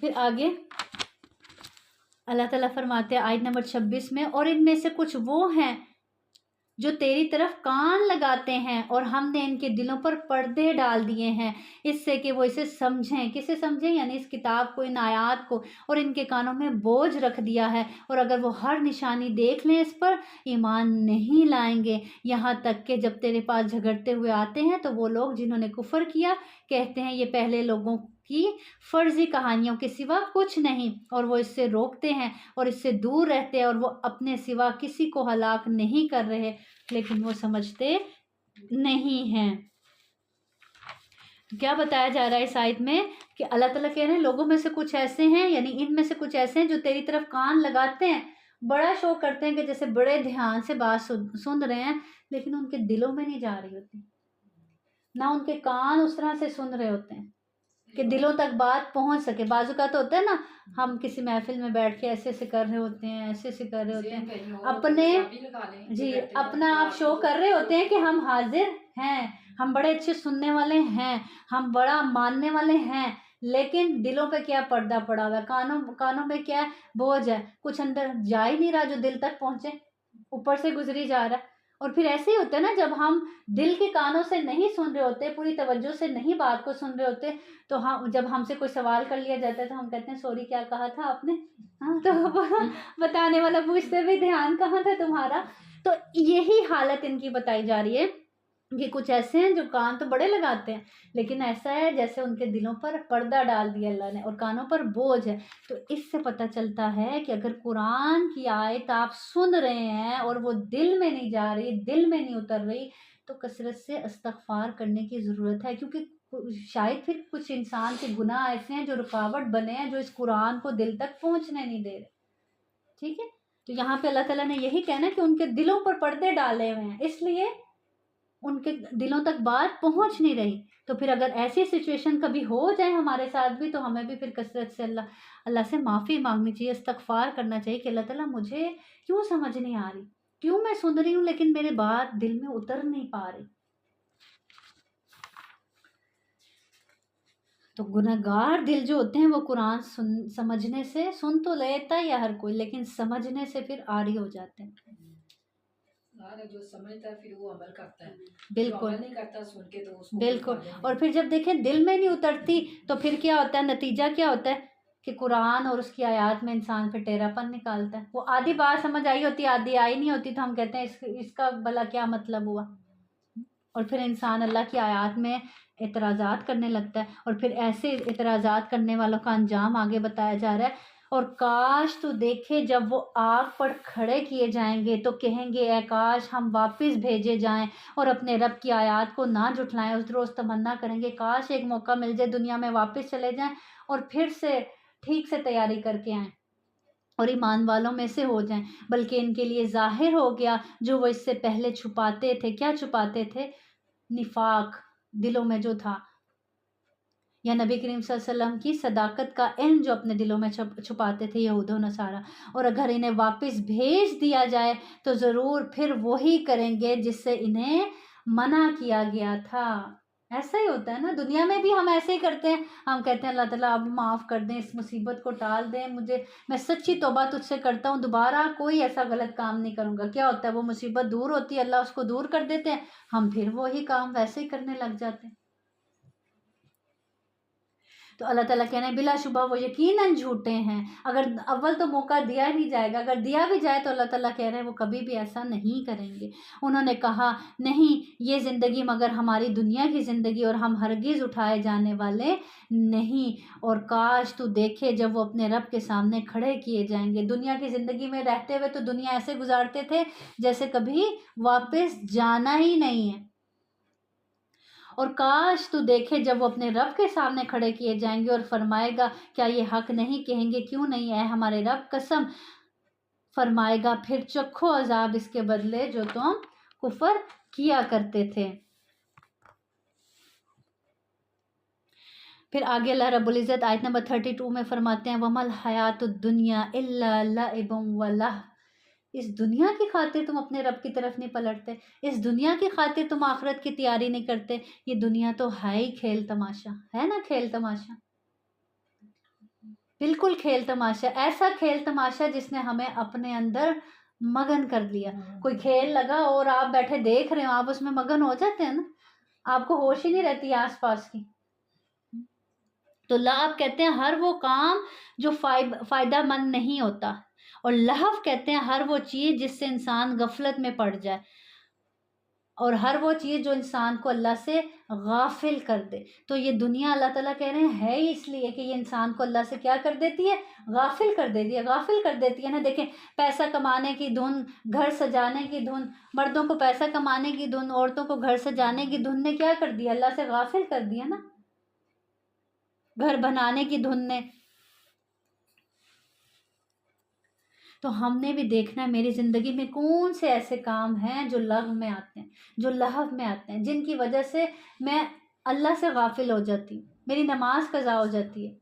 پھر آگے اللہ تعالیٰ فرماتے ہیں آیت نمبر 26 میں، اور ان میں سے کچھ وہ ہیں جو تیری طرف کان لگاتے ہیں اور ہم نے ان کے دلوں پر پردے ڈال دیے ہیں اس سے کہ وہ اسے سمجھیں۔ کسے سمجھیں؟ یعنی اس کتاب کو، ان آیات کو، اور ان کے کانوں میں بوجھ رکھ دیا ہے، اور اگر وہ ہر نشانی دیکھ لیں اس پر ایمان نہیں لائیں گے، یہاں تک کہ جب تیرے پاس جھگڑتے ہوئے آتے ہیں تو وہ لوگ جنہوں نے کفر کیا کہتے ہیں یہ پہلے لوگوں کی فرضی کہانیوں کے سوا کچھ نہیں، اور وہ اس سے روکتے ہیں اور اس سے دور رہتے ہیں، اور وہ اپنے سوا کسی کو ہلاک نہیں کر رہے لیکن وہ سمجھتے نہیں ہیں۔ کیا بتایا جا رہا ہے اس آیت میں کہ اللہ تعالیٰ کہہ رہے ہیں لوگوں میں سے کچھ ایسے ہیں، یعنی ان میں سے کچھ ایسے ہیں جو تیری طرف کان لگاتے ہیں، بڑا شو کرتے ہیں کہ جیسے بڑے دھیان سے بات سن رہے ہیں، لیکن ان کے دلوں میں نہیں جا رہی ہوتی، نہ ان کے کان اس طرح سے سن رہے ہوتے ہیں کہ دلوں تک بات پہنچ سکے۔ بعض اوقات تو ہوتا ہے نا، ہم کسی محفل میں بیٹھ کے ایسے ایسے کر رہے ہوتے ہیں، ایسے ایسے کر رہے ہوتے ہیں، اپنا آپ شو کر رہے ہوتے ہیں کہ ہم حاضر ہیں، ہم بڑے اچھے سننے والے ہیں، ہم بڑا ماننے والے ہیں، لیکن دلوں پہ کیا پردہ پڑا ہوا ہے، کانوں پہ کیا بوجھ ہے، کچھ اندر جا ہی نہیں رہا جو دل تک پہنچے، اوپر سے گزری جا رہا ہے۔ اور پھر ایسے ہی ہوتا ہے نا، جب ہم دل کے کانوں سے نہیں سن رہے ہوتے، پوری توجہ سے نہیں بات کو سن رہے ہوتے، تو جب ہم سے کوئی سوال کر لیا جاتا ہے تو ہم کہتے ہیں سوری کیا کہا تھا آپ نے، تو بتانے والا پوچھتے بھی دھیان کہاں تھا تمہارا۔ تو یہی حالت ان کی بتائی جا رہی ہے کہ کچھ ایسے ہیں جو کان تو بڑے لگاتے ہیں، لیکن ایسا ہے جیسے ان کے دلوں پر پردہ ڈال دیا اللہ نے اور کانوں پر بوجھ ہے۔ تو اس سے پتہ چلتا ہے کہ اگر قرآن کی آیت آپ سن رہے ہیں اور وہ دل میں نہیں جا رہی، دل میں نہیں اتر رہی، تو کثرت سے استغفار کرنے کی ضرورت ہے، کیونکہ شاید پھر کچھ انسان کے گناہ ایسے ہیں جو رکاوٹ بنے ہیں، جو اس قرآن کو دل تک پہنچنے نہیں دے رہے۔ ٹھیک ہے، تو یہاں پہ اللہ تعالیٰ نے یہی کہنا کہ ان کے دلوں پر پردے ڈالے ہوئے ہیں، اس لیے ان کے دلوں تک بات پہنچ نہیں رہی۔ تو پھر اگر ایسی سچویشن کبھی ہو جائے ہمارے ساتھ بھی، تو ہمیں بھی پھر کثرت سے اللہ سے معافی مانگنی چاہیے، استغفار کرنا چاہیے کہ اللہ تعالیٰ مجھے کیوں سمجھ نہیں آ رہی، کیوں میں سن رہی ہوں لیکن میرے بات دل میں اتر نہیں پا رہی۔ تو گناہگار دل جو ہوتے ہیں وہ قرآن سمجھنے سے، سن تو لیتا ہے ہر کوئی، لیکن سمجھنے سے پھر عاری ہو جاتے ہیں۔ جو سمجھتا ہے پھر وہ عمل کرتا ہے، بالکل عمل نہیں کرتا سن کے تو اس کو بالکل۔ اور پھر جب دیکھیں دل میں نہیں اترتی تو پھر کیا ہوتا ہے، نتیجہ کیا ہوتا ہے کہ قرآن اور اس کی آیات میں انسان پھر ٹیڑھا پن نکالتا ہے۔ وہ آدھی بات سمجھ آئی ہوتی، آدھی آئی نہیں ہوتی، تو ہم کہتے ہیں اس کا بھلا کیا مطلب ہوا، اور پھر انسان اللہ کی آیات میں اعتراضات کرنے لگتا ہے، اور پھر ایسے اعتراضات کرنے والوں کا انجام آگے بتایا جا رہا ہے۔ اور کاش تو دیکھے جب وہ آگ پر کھڑے کیے جائیں گے تو کہیں گے اے کاش ہم واپس بھیجے جائیں اور اپنے رب کی آیات کو نہ جھٹلائیں۔ اس روز تمنا کریں گے کاش ایک موقع مل جائے، دنیا میں واپس چلے جائیں اور پھر سے ٹھیک سے تیاری کر کے آئیں اور ایمان والوں میں سے ہو جائیں۔ بلکہ ان کے لیے ظاہر ہو گیا جو وہ اس سے پہلے چھپاتے تھے۔ کیا چھپاتے تھے؟ نفاق دلوں میں جو تھا، یا نبی کریم صلی اللہ علیہ وسلم کی صداقت کا علم جو اپنے دلوں میں چھپاتے تھے یہود و نصارہ۔ اور اگر انہیں واپس بھیج دیا جائے تو ضرور پھر وہی کریں گے جس سے انہیں منع کیا گیا تھا۔ ایسا ہی ہوتا ہے نا، دنیا میں بھی ہم ایسے ہی کرتے ہیں، ہم کہتے ہیں اللہ تعالیٰ اب معاف کر دیں، اس مصیبت کو ٹال دیں، میں سچی توبہ تجھ سے کرتا ہوں، دوبارہ کوئی ایسا غلط کام نہیں کروں گا۔ کیا ہوتا ہے، وہ مصیبت دور ہوتی ہے، اللہ اس کو دور کر دیتے ہیں، ہم پھر وہی کام ویسے ہی کرنے لگ جاتے ہیں۔ تو اللہ تعالیٰ کہنے بلا شبہ وہ یقیناً جھوٹے ہیں. اگر اول تو موقع دیا نہیں جائے گا، اگر دیا بھی جائے تو اللہ تعالیٰ کہہ رہے ہیں وہ کبھی بھی ایسا نہیں کریں گے. انہوں نے کہا نہیں یہ زندگی مگر ہماری دنیا کی زندگی اور ہم ہرگز اٹھائے جانے والے نہیں. اور کاش تو دیکھے جب وہ اپنے رب کے سامنے کھڑے کیے جائیں گے. دنیا کی زندگی میں رہتے ہوئے تو دنیا ایسے گزارتے تھے جیسے کبھی واپس جانا ہی نہیں ہے. اور کاش تو دیکھے جب وہ اپنے رب کے سامنے کھڑے کیے جائیں گے اور فرمائے گا کیا یہ حق نہیں؟ کہیں گے کیوں نہیں اے ہمارے رب، قسم. فرمائے گا پھر چکھو عذاب اس کے بدلے جو تم کفر کیا کرتے تھے. پھر آگے اللہ رب العزت آیت نمبر 32 میں فرماتے ہیں وَمَا الْحَيَاةُ الدُّنْيَا إِلَّا لَعِبٌ وَلَهْوٌ. اس دنیا کی خاطر تم اپنے رب کی طرف نہیں پلٹتے، اس دنیا کی خاطر تم آخرت کی تیاری نہیں کرتے. یہ دنیا تو ہے ہی کھیل تماشا، ہے نا، کھیل تماشا، بالکل کھیل تماشا. ایسا کھیل تماشا جس نے ہمیں اپنے اندر مگن کر لیا. کوئی کھیل لگا اور آپ بیٹھے دیکھ رہے ہو، آپ اس میں مگن ہو جاتے ہیں نا، آپ کو ہوش ہی نہیں رہتی آس پاس کی. تو آپ کہتے ہیں ہر وہ کام جو فائدہ مند نہیں ہوتا، اور لہو کہتے ہیں ہر وہ چیز جس سے انسان غفلت میں پڑ جائے، اور ہر وہ چیز جو انسان کو اللہ سے غافل کر دے. تو یہ دنیا اللہ تعالیٰ کہہ رہے ہیں ہے ہی اس لیے کہ یہ انسان کو اللہ سے کیا کر دیتی ہے؟ غافل کر دیتی ہے، غافل کر دیتی ہے نا. دیکھیں پیسہ کمانے کی دھن، گھر سجانے کی دھن، مردوں کو پیسہ کمانے کی دھن، عورتوں کو گھر سجانے کی دھن نے کیا کر دیا؟ اللہ سے غافل کر دیا نا. گھر بنانے کی دھن نے. تو ہم نے بھی دیکھنا ہے میری زندگی میں کون سے ایسے کام ہیں جو لغو میں آتے ہیں، جو لہو میں آتے ہیں، جن کی وجہ سے میں اللہ سے غافل ہو جاتی ہوں، میری نماز قضا ہو جاتی ہے.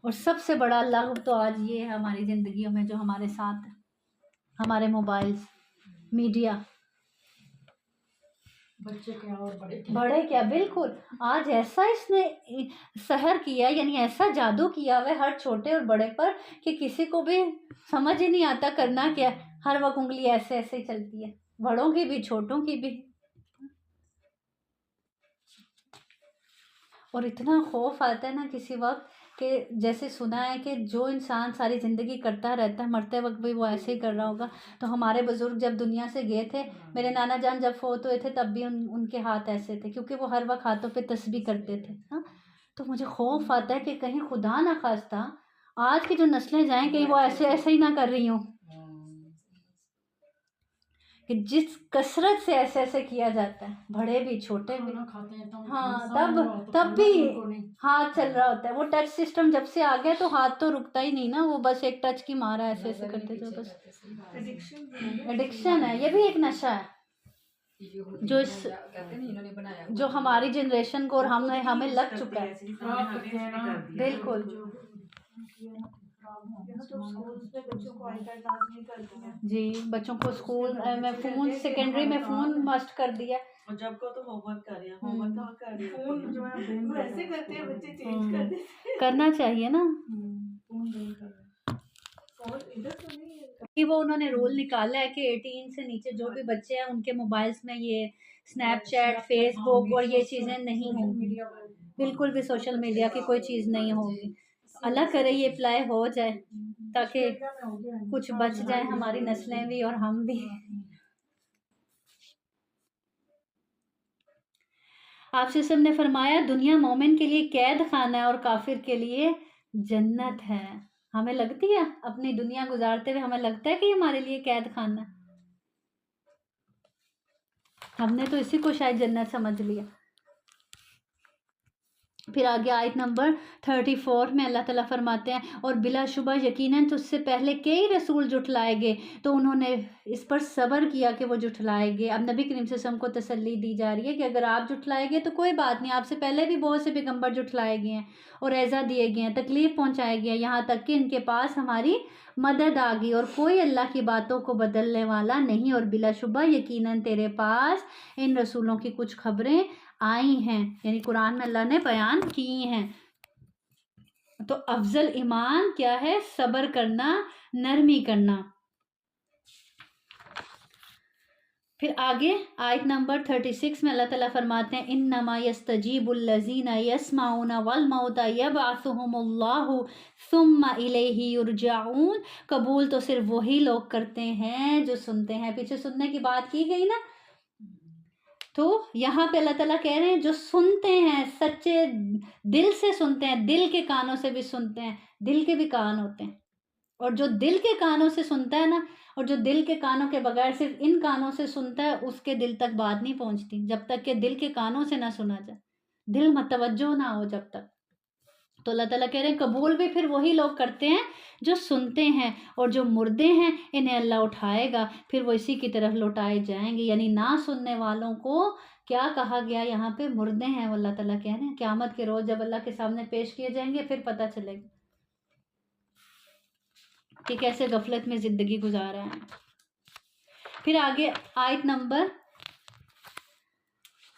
اور سب سے بڑا لغو تو آج یہ ہے ہماری زندگیوں میں جو ہمارے ساتھ ہے، ہمارے موبائلز، میڈیا. بچے کیا اور بڑے کیا، بالکل. آج ایسا اس نے سحر کیا، یعنی ایسا جادو کیا ہوا ہے ہر چھوٹے اور بڑے پر کہ کسی کو بھی سمجھ ہی نہیں آتا کرنا کیا. ہر وقت انگلی ایسے ایسے ہی چلتی ہے، بڑوں کی بھی چھوٹوں کی بھی. اور اتنا خوف آتا ہے نا کسی وقت کہ جیسے سنا ہے کہ جو انسان ساری زندگی کرتا رہتا ہے مرتے وقت بھی وہ ایسے ہی کر رہا ہوگا. تو ہمارے بزرگ جب دنیا سے گئے تھے، میرے نانا جان جب فوت ہوئے تھے تب بھی ان کے ہاتھ ایسے تھے، کیونکہ وہ ہر وقت ہاتھوں پہ تسبیح کرتے تھے. ہاں تو مجھے خوف آتا ہے کہ کہیں خدا نہ خواستہ آج کی جو نسلیں جائیں کہیں وہ ایسے ہی نہ کر رہی ہوں، کہ جس کثرت سے ایسے کیا جاتا ہے، بڑے بھی چھوٹے بھی. ہاں تب بھی ہاتھ چل رہا ہوتا ہے. وہ ٹچ سسٹم جب سے آ گیا تو ہاتھ تو رکتا ہی نہیں نا، وہ بس ایک ٹچ کی مارا ایسے کرتے تھے. بس ایڈکشن ہے، یہ بھی ایک نشہ ہے جو ہماری جنریشن کو اور ہمیں لگ چکا ہے. بالکل جی، بچوں کو اسکول میں فون، سیکنڈری میں فون مسٹ کر دیا. اور جب کو تو ہوم ورک کر رہے ہیں، ہوم ورک کہاں کر رہے ہیں، فون جو ہے ویسے کرتے ہیں بچے، چینج کر دیتے. کرنا چاہیے نا. وہ انہوں نے رول نکالا ہے کہ 18 سے نیچے جو بھی بچے ہیں ان کے موبائلز میں یہ اسنیپ چیٹ، فیس بک اور یہ چیزیں نہیں ہوں گی، بالکل بھی سوشل میڈیا کی کوئی چیز نہیں ہوگی. اللہ کرے یہ اپلائی ہو جائے تاکہ کچھ بچ جائے ہماری نسلیں بھی اور ہم بھی. آپ سے سب نے فرمایا دنیا مومن کے لیے قید خانہ ہے اور کافر کے لیے جنت ہے. ہمیں لگتی ہے اپنی دنیا گزارتے ہوئے ہمیں لگتا ہے کہ یہ ہمارے لیے قید خانہ ہے؟ ہم نے تو اسی کو شاید جنت سمجھ لیا. پھر آگے آیت نمبر 34 میں اللہ تعالیٰ فرماتے ہیں اور بلا شبہ یقیناً تو اس سے پہلے کئی رسول جھٹلائے گئے تو انہوں نے اس پر صبر کیا کہ وہ جھٹلائے گئے. اب نبی کریم صلی اللہ علیہ وسلم کو تسلی دی جا رہی ہے کہ اگر آپ جھٹلائے گئے تو کوئی بات نہیں، آپ سے پہلے بھی بہت سے پیغمبر جھٹلائے گئے ہیں اور ایذا دیے گئے ہیں، تکلیف پہنچائے گئے ہیں، یہاں تک کہ ان کے پاس ہماری مدد آ گئی اور کوئی اللہ کی باتوں کو بدلنے والا نہیں. اور بلا شبہ یقیناً تیرے پاس ان رسولوں کی کچھ خبریں آئی ہیں، یعنی قرآن میں اللہ نے بیان کی ہیں. تو افضل ایمان کیا ہے؟ صبر کرنا، نرمی کرنا. پھر آگے آیت نمبر 36 میں اللہ تعالیٰ فرماتے ہیں انما یستجیب الذین یسمعون والموتى یبعثهم اللہ ثم الیہ یرجعون. قبول تو صرف وہی لوگ کرتے ہیں جو سنتے ہیں. پیچھے سننے کی بات کی گئی نا، تو یہاں پہ اللہ تعالیٰ کہہ رہے ہیں جو سنتے ہیں، سچے دل سے سنتے ہیں، دل کے کانوں سے بھی سنتے ہیں. دل کے بھی کان ہوتے ہیں، اور جو دل کے کانوں سے سنتا ہے نا، اور جو دل کے کانوں کے بغیر صرف ان کانوں سے سنتا ہے، اس کے دل تک بات نہیں پہنچتی جب تک کہ دل کے کانوں سے نہ سنا جائے، دل متوجہ نہ ہو جب تک. تو اللہ تعالیٰ کہہ رہے ہیں قبول بھی پھر وہی لوگ کرتے ہیں جو سنتے ہیں، اور جو مردے ہیں انہیں اللہ اٹھائے گا، پھر وہ اسی کی طرف لوٹائے جائیں گے. یعنی نہ سننے والوں کو کیا کہا گیا یہاں پہ؟ مردے ہیں. وہ اللہ تعالیٰ کہہ رہے ہیں قیامت کے روز جب اللہ کے سامنے پیش کیے جائیں گے پھر پتہ چلے گا کہ کیسے غفلت میں زندگی گزارا ہے. پھر آگے آیت نمبر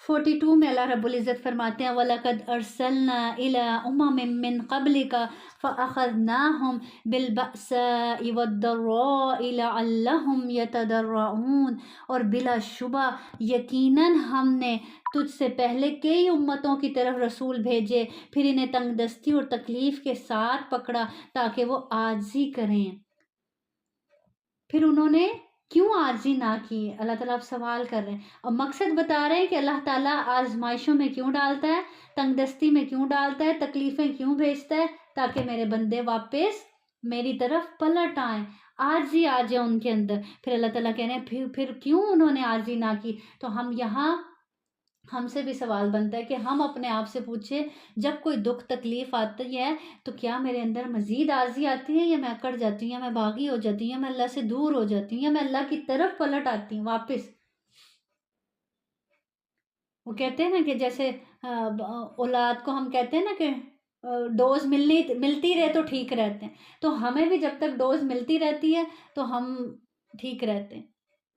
42 میں اللہ رب العزت فرماتے ہیں وَلَقَدْ أَرْسَلْنَا إِلَىٰ أُمَمٍ مِّن قَبْلِكَ فَأَخَذْنَاهُمْ بِالْبَأْسَاءِ وَالضَّرَّاءِ لَعَلَّهُمْ يَتَضَرَّعُونَ. اور بلا شبہ یقیناً ہم نے تجھ سے پہلے کئی امتوں کی طرف رسول بھیجے، پھر انہیں تنگ دستی اور تکلیف کے ساتھ پکڑا تاکہ وہ عاجزی کریں. پھر انہوں نے کیوں عاجزی نہ کی؟ اللہ تعالیٰ اب سوال کر رہے ہیں اور مقصد بتا رہے ہیں کہ اللہ تعالیٰ آزمائشوں میں کیوں ڈالتا ہے، تنگ دستی میں کیوں ڈالتا ہے، تکلیفیں کیوں بھیجتا ہے؟ تاکہ میرے بندے واپس میری طرف پلٹ آئیں، عاجزی آ جائے ان کے اندر. پھر اللہ تعالیٰ کہہ رہے ہیں پھر کیوں انہوں نے عاجزی نہ کی؟ تو ہم سے بھی سوال بنتا ہے کہ ہم اپنے آپ سے پوچھیں جب کوئی دکھ تکلیف آتی ہے تو کیا میرے اندر مزید عاجزی آتی ہے، یا میں اکڑ جاتی ہوں، یا میں باغی ہو جاتی ہوں، یا میں اللہ سے دور ہو جاتی ہوں، یا میں اللہ کی طرف پلٹ آتی ہوں واپس. وہ کہتے ہیں نا کہ جیسے اولاد کو ہم کہتے ہیں نا کہ ڈوز ملتی رہے تو ٹھیک رہتے ہیں، تو ہمیں بھی جب تک ڈوز ملتی رہتی ہے تو ہم ٹھیک رہتے ہیں.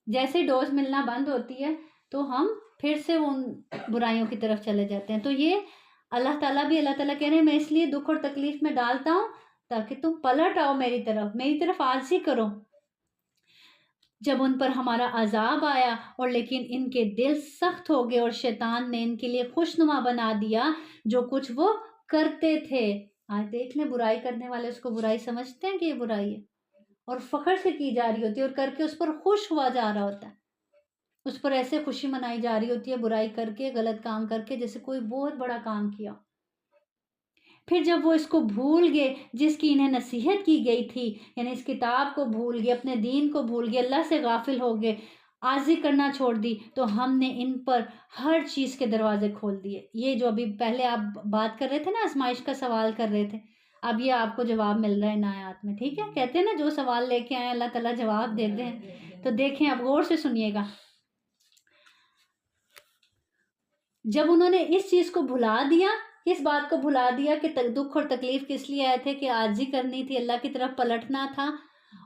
جیسے ڈوز ملنا بند ہوتی ہے تو ہم پھر سے ان برائیوں کی طرف چلے جاتے ہیں. تو یہ اللہ تعالیٰ کہہ رہے ہیں میں اس لیے دکھ اور تکلیف میں ڈالتا ہوں تاکہ تم پلٹ آؤ میری طرف عاجزی کرو. جب ان پر ہمارا عذاب آیا اور لیکن ان کے دل سخت ہو گئے اور شیطان نے ان کے لیے خوشنما بنا دیا جو کچھ وہ کرتے تھے. آج دیکھ لیں برائی کرنے والے اس کو برائی سمجھتے ہیں کہ یہ برائی ہے اور فخر سے کی جا رہی ہوتی ہے اور کر کے اس پر خوش ہوا جا رہا ہوتا ہے، اس پر ایسے خوشی منائی جا رہی ہوتی ہے برائی کر کے، غلط کام کر کے، جیسے کوئی بہت بڑا کام کیا. پھر جب وہ اس کو بھول گئے جس کی انہیں نصیحت کی گئی تھی، یعنی اس کتاب کو بھول گئے، اپنے دین کو بھول گئے، اللہ سے غافل ہو گئے، عاجزی کرنا چھوڑ دی، تو ہم نے ان پر ہر چیز کے دروازے کھول دیے. یہ جو ابھی پہلے آپ بات کر رہے تھے نا، آزمائش کا سوال کر رہے تھے، اب یہ آپ کو جواب مل رہا ہے ان آیات میں. ٹھیک ہے، کہتے ہیں نا جو سوال لے کے آئے اللہ تعالیٰ جواب دیتے ہیں. تو دیکھیں اب غور سے سنیے گا. جب انہوں نے اس چیز کو بھلا دیا، کس بات کو بھلا دیا کہ دکھ اور تکلیف کس لیے آئے تھے؟ کہ عاجزی کرنی تھی، اللہ کی طرف پلٹنا تھا.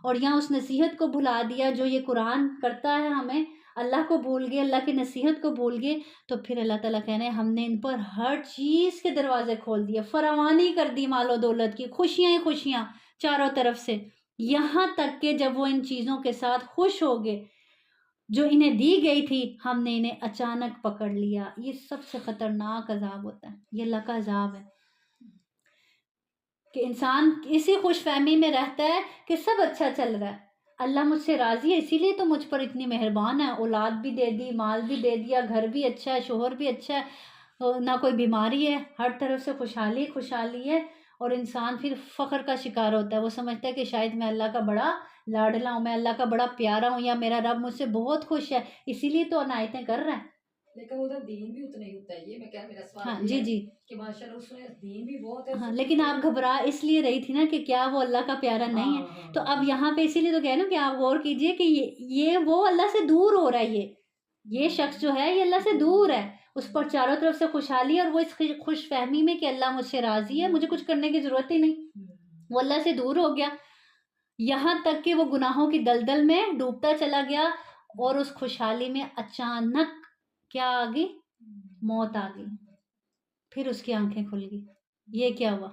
اور یہاں اس نصیحت کو بھلا دیا جو یہ قرآن کرتا ہے ہمیں، اللہ کو بھول گئے، اللہ کی نصیحت کو بھول گئے. تو پھر اللہ تعالیٰ کہہ رہے ہیں ہم نے ان پر ہر چیز کے دروازے کھول دیے، فراوانی کر دی مال و دولت کی، خوشیاں ہی خوشیاں چاروں طرف سے، یہاں تک کہ جب وہ ان چیزوں کے ساتھ خوش ہو گئے جو انہیں دی گئی تھی، ہم نے انہیں اچانک پکڑ لیا. یہ سب سے خطرناک عذاب ہوتا ہے، یہ اللہ کا عذاب ہے کہ انسان اسی خوش فہمی میں رہتا ہے کہ سب اچھا چل رہا ہے، اللہ مجھ سے راضی ہے اسی لیے تو مجھ پر اتنی مہربان ہے، اولاد بھی دے دی، مال بھی دے دیا، گھر بھی اچھا ہے، شوہر بھی اچھا ہے، نہ کوئی بیماری ہے، ہر طرف سے خوشحالی ہے. اور انسان پھر فخر کا شکار ہوتا ہے، وہ سمجھتا ہے کہ شاید میں اللہ کا بڑا لاڈلا ہوں، میں اللہ کا بڑا پیارا ہوں، یا میرا رب مجھ سے بہت خوش ہے اسی لیے تو عنایتیں کر رہا ہے. لیکن ادھر دین بھی اتنا ہی ہوتا ہے. یہ میں کہہ میرا سوال ہاں جی کہ ماشاءاللہ اس میں دین بھی بہت ہے. ہاں لیکن آپ گھبرا اس لیے رہی تھی نا کہ کیا وہ اللہ کا پیارا نہیں ہے. تو اب یہاں پہ اسی لیے تو کہہ رہا ہوں کہ آپ غور کیجئے کہ یہ وہ اللہ سے دور ہو رہا ہے، یہ شخص جو ہے یہ اللہ سے دور ہے، اس پر چاروں طرف سے خوشحالی ہے اور وہ اس خوش فہمی میں کہ اللہ مجھ سے راضی ہے، مجھے کچھ کرنے کی ضرورت ہی نہیں، وہ اللہ سے دور ہو گیا، یہاں تک کہ وہ گناہوں کی دلدل میں ڈوبتا چلا گیا. اور اس خوشحالی میں اچانک کیا آ گئی؟ موت آ گئی. پھر اس کی آنکھیں کھل گئی. یہ کیا ہوا؟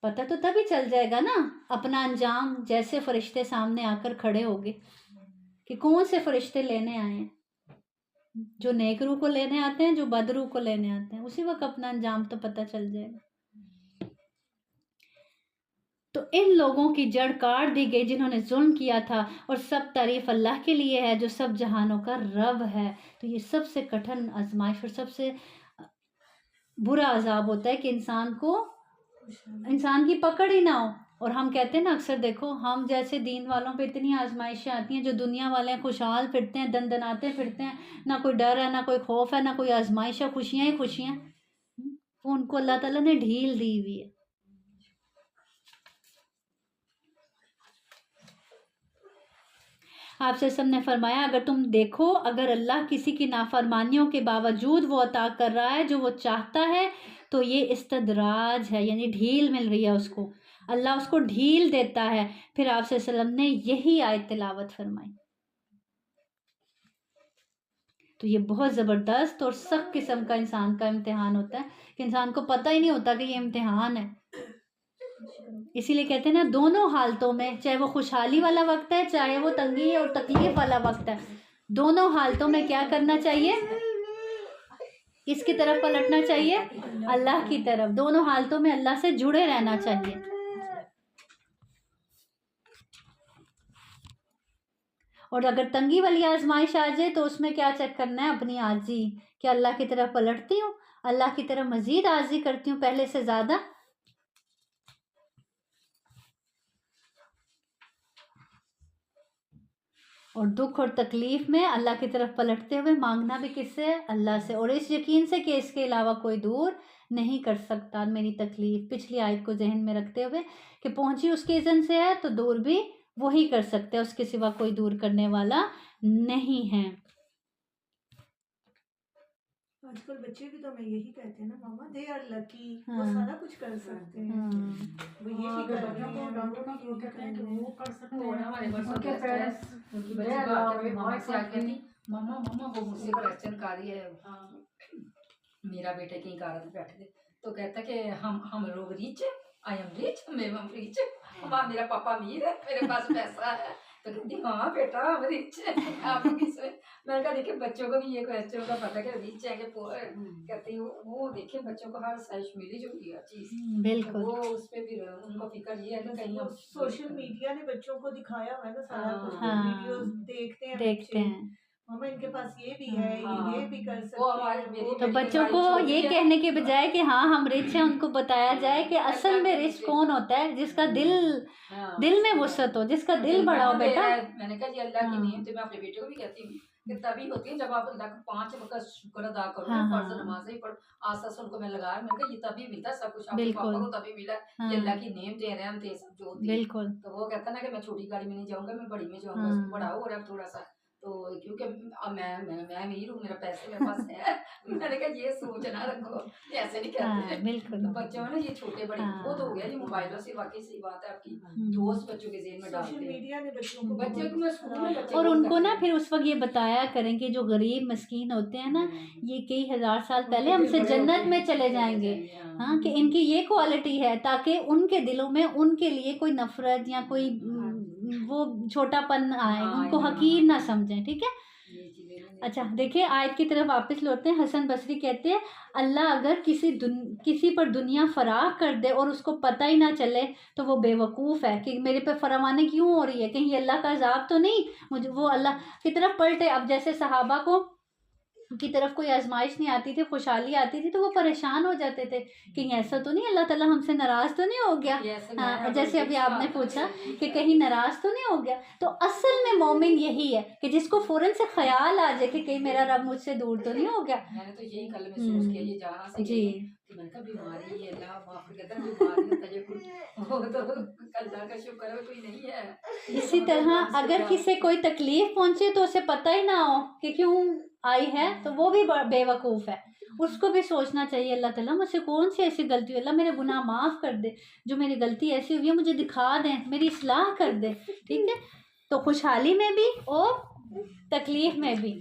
پتہ تو تبھی چل جائے گا نا اپنا انجام، جیسے فرشتے سامنے آ کر کھڑے ہو گئے کہ کون سے فرشتے لینے آئے ہیں، جو نیک روح کو لینے آتے ہیں، جو بد روح کو لینے آتے ہیں، اسی وقت اپنا انجام تو پتہ چل جائے گا۔ تو ان لوگوں کی جڑ کاٹ دی گئی جنہوں نے ظلم کیا تھا، اور سب تعریف اللہ کے لیے ہے جو سب جہانوں کا رب ہے۔ تو یہ سب سے کٹھن آزمائش اور سب سے برا عذاب ہوتا ہے کہ انسان کی پکڑ ہی نہ ہو۔ اور ہم کہتے ہیں نا اکثر، دیکھو ہم جیسے دین والوں پہ اتنی آزمائشیں آتی ہیں، جو دنیا والے ہیں خوشحال پھرتے ہیں، دندناتے پھرتے ہیں، نہ کوئی ڈر ہے، نہ کوئی خوف ہے، نہ کوئی آزمائش ہے، خوشیاں ہی خوشیاں، وہ ان کو اللہ تعالیٰ نے ڈھیل دی ہوئی ہے۔ آپ سے سب نے فرمایا اگر تم دیکھو، اگر اللہ کسی کی نافرمانیوں کے باوجود وہ عطا کر رہا ہے جو وہ چاہتا ہے تو یہ استدراج ہے، یعنی ڈھیل مل رہی ہے اس کو، اللہ اس کو ڈھیل دیتا ہے۔ پھر آپ صلی اللہ علیہ وسلم نے یہی آیت تلاوت فرمائی۔ تو یہ بہت زبردست اور سخت قسم کا انسان کا امتحان ہوتا ہے کہ انسان کو پتہ ہی نہیں ہوتا کہ یہ امتحان ہے۔ اسی لیے کہتے ہیں نا دونوں حالتوں میں، چاہے وہ خوشحالی والا وقت ہے، چاہے وہ تنگی اور تکلیف والا وقت ہے، دونوں حالتوں میں کیا کرنا چاہیے؟ اس کی طرف پلٹنا چاہیے، اللہ کی طرف۔ دونوں حالتوں میں اللہ سے جڑے رہنا چاہیے۔ اور اگر تنگی والی آزمائش آ جائے تو اس میں کیا چیک کرنا ہے؟ اپنی عاجزی، کہ اللہ کی طرف پلٹتی ہوں، اللہ کی طرف مزید عاجزی کرتی ہوں پہلے سے زیادہ۔ اور دکھ اور تکلیف میں اللہ کی طرف پلٹتے ہوئے مانگنا بھی کس سے؟ اللہ سے، اور اس یقین سے کہ اس کے علاوہ کوئی دور نہیں کر سکتا میری تکلیف۔ پچھلی آیت کو ذہن میں رکھتے ہوئے کہ پہنچی اس کے اذن سے ہے تو دور بھی وہی کر سکتے ہیں، اس کے سوا کوئی دور کرنے والا نہیں ہے۔ آج کل بچے بھی تو ہمیں یہی کہتے ہیں نا ماما دے آر لکی، وہ سارا کچھ کر سکتے ہیں، وہ یہ بھی کرتے ہیں، ڈاکٹر کا وہ کہتے ہیں کہ وہ کر سکتے ہیں، ان کے پیرنٹس ماما وہ مجھ سے کوشچن کر رہی ہے، میرا بیٹا کہیں کہہ رہا تھا بیٹھے تھے تو کہتا کہ ہم لوگ ریچ ہے، آئی ایم ریچ، میں ریچ، ماں میرا پاپا امیر ہے، میرے پاس پیسہ ہے، تو کہتی ہاں بیٹا ہم ریچ ہے، آپ کس میں؟ میں نے کہا دیکھیں بچوں کو بھی یہ کوشچن کا پتہ کہ ریچ ہے کہ پور ہے، کہتی وہ دیکھیں بچوں کو ہر سائش ملی جو بھی ہے چیز، بالکل وہ اس پہ بھی ان کو فکر یہ ہے کہ کہیں ہم سوشل میڈیا نے بچوں کو دکھایا ہوا ہے نا سارا کچھ، ویڈیوز دیکھتے ہیں ماما ان کے پاس یہ بھی ہے، یہ بھی کر سکتے ہیں۔ تو بچوں کو یہ کہنے کے بجائے کہ ہاں ہم رچ ہیں، ان کو بتایا جائے کہ اصل میں رچ کون ہوتا ہے؟ جس کا دل میں وسعت ہو، جس کا دل بڑا ہو بیٹا۔ میں نے کہا یہ اللہ کی نعمت ہے، میں اپنے بیٹے کو بھی کہتی ہوں کہ تبھی ہوتی ہے جب آپ اللہ کا 5 وقت شکر ادا کرو، فرض نمازیں پڑھ، آساس ان کو میں لگایا، میں نے کہا یہ تبھی ملتا ہے سب کچھ، آپ پاپا کو تبھی ملا، یہ اللہ کی نعمت ہے، رحمت ہے، سب جو ہوتی ہے۔ تو وہ کہتا نا کہ میں چھوٹی گاڑی میں نہیں جاؤں گا، میں بڑی میں جاؤں گا، بڑا ہو رہا ہے تھوڑا سا، تو کیونکہ میں امیر ہوں، میرا پیسے میرے پاس ہے، میں نے کہا یہ سوچ نہ رکھو، ایسے نہیں کہتے ہیں۔ تو بچوں میں نا یہ چھوٹے بڑے بہت ہو گیا یہ موبائلوں سے، واقعی صحیح بات ہے آپ کی، دوست بچوں کے ذہن میں ڈالتے ہیں، میڈیا نے بچوں کو بچے کو میں اسکول میں بچے اور ان کو نا پھر اس وقت یہ بتایا کریں کہ جو غریب مسکین ہوتے ہیں نا، یہ کئی ہزار سال پہلے ہم سے جنت میں چلے جائیں گے، ہاں کہ ان کی یہ کوالٹی ہے، تاکہ ان کے دلوں میں ان کے لیے کوئی نفرت یا کوئی وہ چھوٹا پن آئے، ان کو حقیر نہ سمجھیں، ٹھیک ہے۔ اچھا دیکھیں آیت کی طرف واپس لوٹتے ہیں۔ حسن بصری کہتے ہیں اللہ اگر کسی پر دنیا فراخ کر دے اور اس کو پتہ ہی نہ چلے تو وہ بے وقوف ہے کہ میرے پہ فراوانی کیوں ہو رہی ہے، کہیں یہ اللہ کا عذاب تو نہیں، مجھے وہ اللہ کی طرف پلٹے۔ اب جیسے صحابہ کو کی طرف کوئی آزمائش نہیں آتی تھی، خوشحالی آتی تھی تو وہ پریشان ہو جاتے تھے، کہیں ایسا تو نہیں اللہ تعالیٰ ہم سے ناراض تو نہیں ہو گیا، جیسے ابھی آپ نے پوچھا کہ کہیں ناراض تو نہیں ہو گیا۔ تو اصل میں مومن یہی ہے کہ جس کو فوراً سے خیال آ جائے کہ کہیں میرا رب مجھ سے دور تو نہیں ہو گیا۔ میں نے تو یہی کل محسوس کیا، یہ جہاں سے جی میں نے کہا بیماری ہے، اللہ معاف کہتا ہے بیماری ہوتا ہے وہ تو اللہ کا شکر ہے کوئی نہیں ہے۔ اسی طرح اگر کسی کوئی تکلیف پہنچے تو اسے پتہ ہی نہ ہو کہ کیوں آئی ہے تو وہ بھی بے وقوف ہے، اس کو بھی سوچنا چاہیے اللہ تعالیٰ مجھ سے کون سی ایسی غلطی ہوئی، اللہ میرے گناہ معاف کر دے، جو میری غلطی ایسی ہوئی ہے مجھے دکھا دیں، میری اصلاح کر دے، ٹھیک ہے۔ تو خوشحالی میں بھی اور تکلیف میں بھی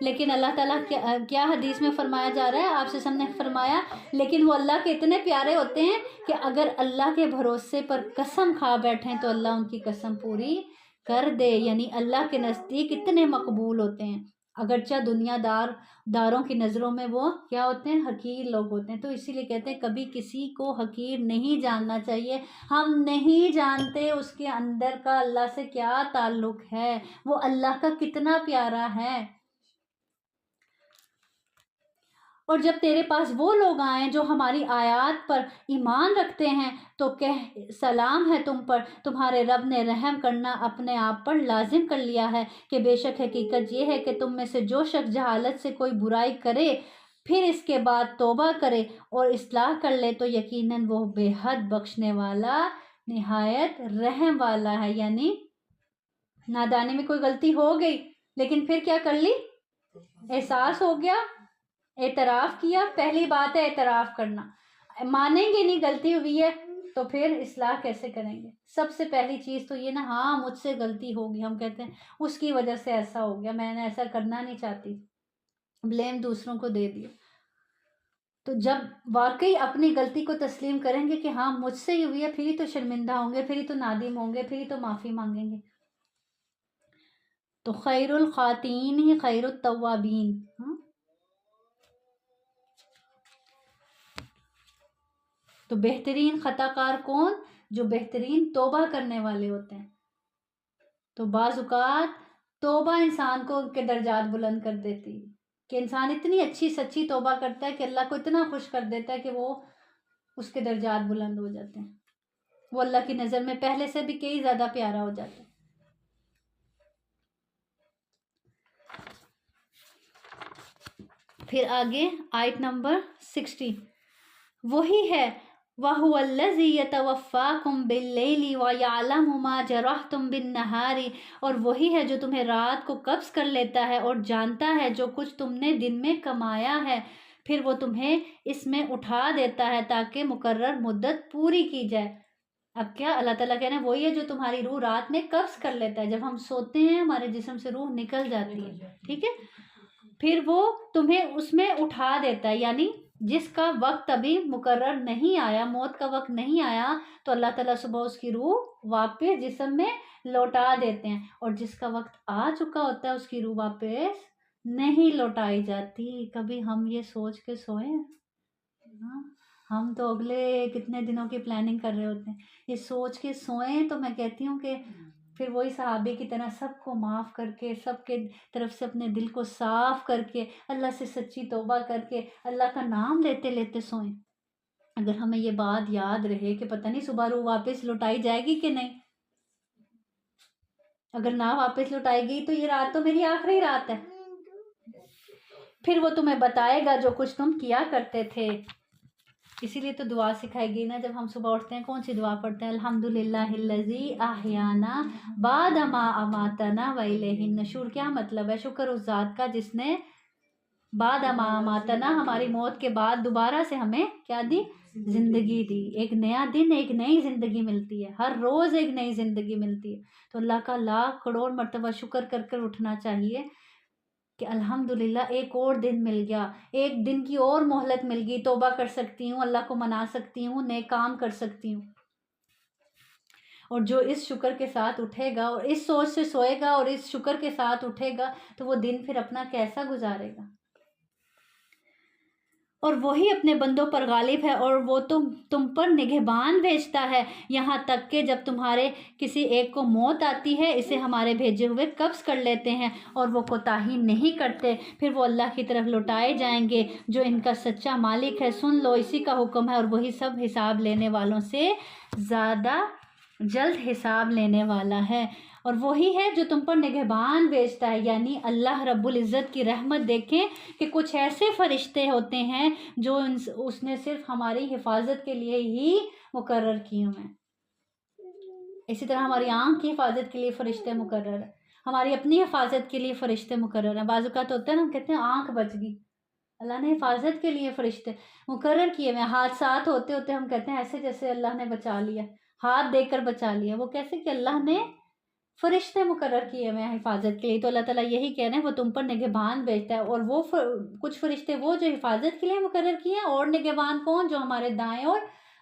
لیکن اللہ تعالیٰ کیا حدیث میں فرمایا جا رہا ہے، آپ سے سب نے فرمایا لیکن وہ اللہ کے اتنے پیارے ہوتے ہیں کہ اگر اللہ کے بھروسے پر قسم کھا بیٹھیں تو اللہ ان کی قسم پوری کر دے، یعنی اللہ کے نزدیک اتنے مقبول ہوتے ہیں، اگرچہ دنیا داروں کی نظروں میں وہ کیا ہوتے ہیں، حقیر لوگ ہوتے ہیں۔ تو اسی لیے کہتے ہیں کبھی کسی کو حقیر نہیں جاننا چاہیے، ہم نہیں جانتے اس کے اندر کا اللہ سے کیا تعلق ہے، وہ اللہ کا کتنا پیارا ہے۔ اور جب تیرے پاس وہ لوگ آئیں جو ہماری آیات پر ایمان رکھتے ہیں تو کہہ سلام ہے تم پر، تمہارے رب نے رحم کرنا اپنے آپ پر لازم کر لیا ہے کہ بے شک حقیقت یہ ہے کہ تم میں سے جو شخص جہالت سے کوئی برائی کرے پھر اس کے بعد توبہ کرے اور اصلاح کر لے تو یقیناً وہ بے حد بخشنے والا نہایت رحم والا ہے۔ یعنی نادانی میں کوئی غلطی ہو گئی لیکن پھر کیا کر لی، احساس ہو گیا، اعتراف کیا۔ پہلی بات ہے اعتراف کرنا، مانیں گے نہیں غلطی ہوئی ہے تو پھر اصلاح کیسے کریں گے؟ سب سے پہلی چیز تو یہ نا، ہاں مجھ سے غلطی ہوگی، ہم کہتے ہیں اس کی وجہ سے ایسا ہو گیا، میں نے ایسا کرنا نہیں چاہتی، بلیم دوسروں کو دے دیا۔ تو جب واقعی اپنی غلطی کو تسلیم کریں گے کہ ہاں مجھ سے ہی ہوئی ہے، پھر ہی تو شرمندہ ہوں گے، پھر ہی تو نادم ہوں گے، پھر ہی تو معافی مانگیں گے۔ تو خیر الخاطئین ہی خیر التوابین۔ تو بہترین خطا کار کون؟ جو بہترین توبہ کرنے والے ہوتے ہیں۔ تو بعض اوقات توبہ انسان کو کے درجات بلند کر دیتی ہے کہ انسان اتنی اچھی سچی توبہ کرتا ہے کہ اللہ کو اتنا خوش کر دیتا ہے کہ وہ اس کے درجات بلند ہو جاتے ہیں، وہ اللہ کی نظر میں پہلے سے بھی کئی زیادہ پیارا ہو جاتا ہے۔ پھر آگے آیت نمبر 60، وہی ہے وَهُوَ الَّذِي يَتَوَفَّاكُمْ بِاللَّيْلِ وَيَعْلَمُ مَا جَرَحْتُمْ بِالنَّهَارِ، اور وہی ہے جو تمہیں رات کو قبض کر لیتا ہے اور جانتا ہے جو کچھ تم نے دن میں کمایا ہے، پھر وہ تمہیں اس میں اٹھا دیتا ہے تاکہ مقرر مدت پوری کی جائے۔ اب کیا اللہ تعالیٰ کہنا ہے وہی ہے جو تمہاری روح رات میں قبض کر لیتا ہے، جب ہم سوتے ہیں ہمارے جسم سے روح نکل جاتی ہے، ٹھیک ہے، پھر وہ تمہیں اس میں اٹھا دیتا ہے، یعنی جس کا وقت ابھی مقرر نہیں آیا، موت کا وقت نہیں آیا، تو اللہ تعالیٰ صبح اس کی روح واپس جسم میں لوٹا دیتے ہیں، اور جس کا وقت آ چکا ہوتا ہے اس کی روح واپس نہیں لوٹائی جاتی۔ کبھی ہم یہ سوچ کے سوئے ہیں؟ ہم تو اگلے کتنے دنوں کی پلاننگ کر رہے ہوتے ہیں، یہ سوچ کے سوئیں تو میں کہتی ہوں کہ پھر وہی صحابی کی طرح سب کو معاف کر کے، سب کے طرف سے اپنے دل کو صاف کر کے، اللہ سے سچی توبہ کر کے، اللہ کا نام لیتے لیتے سوئیں۔ اگر ہمیں یہ بات یاد رہے کہ پتہ نہیں صبح روح واپس لوٹائی جائے گی کہ نہیں، اگر نہ واپس لوٹائے گی تو یہ رات تو میری آخری رات ہے، پھر وہ تمہیں بتائے گا جو کچھ تم کیا کرتے تھے۔ اسی لیے تو دعا سکھائی گئی نا، جب ہم صبح اٹھتے ہیں کون سی دعا پڑھتے ہیں؟ الحمدللہ الذی احیانا بعد ما اماتنا والیہ النشور۔ کیا مطلب ہے؟ شکر اس ذات کا جس نے بعد ما اماتنا، ہماری موت کے بعد دوبارہ سے ہمیں کیا دی؟ زندگی دی، ایک نیا دن، ایک نئی زندگی ملتی ہے، ہر روز ایک نئی زندگی ملتی ہے۔ تو اللہ کا لاکھ کروڑ مرتبہ شکر کر کر اٹھنا چاہیے کہ الحمدللہ ایک اور دن مل گیا، ایک دن کی اور مہلت مل گئی، توبہ کر سکتی ہوں، اللہ کو منا سکتی ہوں، نیک کام کر سکتی ہوں۔ اور جو اس شکر کے ساتھ اٹھے گا اور اس سوچ سے سوئے گا اور اس شکر کے ساتھ اٹھے گا تو وہ دن پھر اپنا کیسا گزارے گا۔ اور وہی اپنے بندوں پر غالب ہے اور وہ تم پر نگہبان بھیجتا ہے، یہاں تک کہ جب تمہارے کسی ایک کو موت آتی ہے اسے ہمارے بھیجے ہوئے قبض کر لیتے ہیں اور وہ کوتاہی نہیں کرتے، پھر وہ اللہ کی طرف لوٹائے جائیں گے جو ان کا سچا مالک ہے۔ سن لو، اسی کا حکم ہے اور وہی سب حساب لینے والوں سے زیادہ جلد حساب لینے والا ہے۔ اور وہی ہے جو تم پر نگہبان بھیجتا ہے، یعنی اللہ رب العزت کی رحمت دیکھیں کہ کچھ ایسے فرشتے ہوتے ہیں جو اس نے صرف ہماری حفاظت کے لیے ہی مقرر کیے ہیں۔ اسی طرح ہماری آنکھ کی حفاظت کے لیے فرشتے مقرر ہیں، ہماری اپنی حفاظت کے لیے فرشتے مقرر ہیں۔ بعض اوقات ہوتا ہے نا، ہم کہتے ہیں آنکھ بچ گئی، اللہ نے حفاظت کے لیے فرشتے مقرر کیے ہوئے ہیں۔ حادثات ہوتے ہوتے ہم کہتے ہیں ایسے جیسے اللہ نے بچا لیا، ہاتھ دے کر بچا لیا، وہ کیسے کہ اللہ نے فرشتے مقرر کیے ہوئے ہیں حفاظت کے لیے. تو اللہ تعالیٰ یہی کہہ رہے ہیں وہ تم پر نگہبان بھیجتا ہے. اور وہ کچھ فرشتے وہ جو حفاظت کے لیے مقرر کیے ہیں، اور نگہبان کون؟ جو ہمارے دائیں اور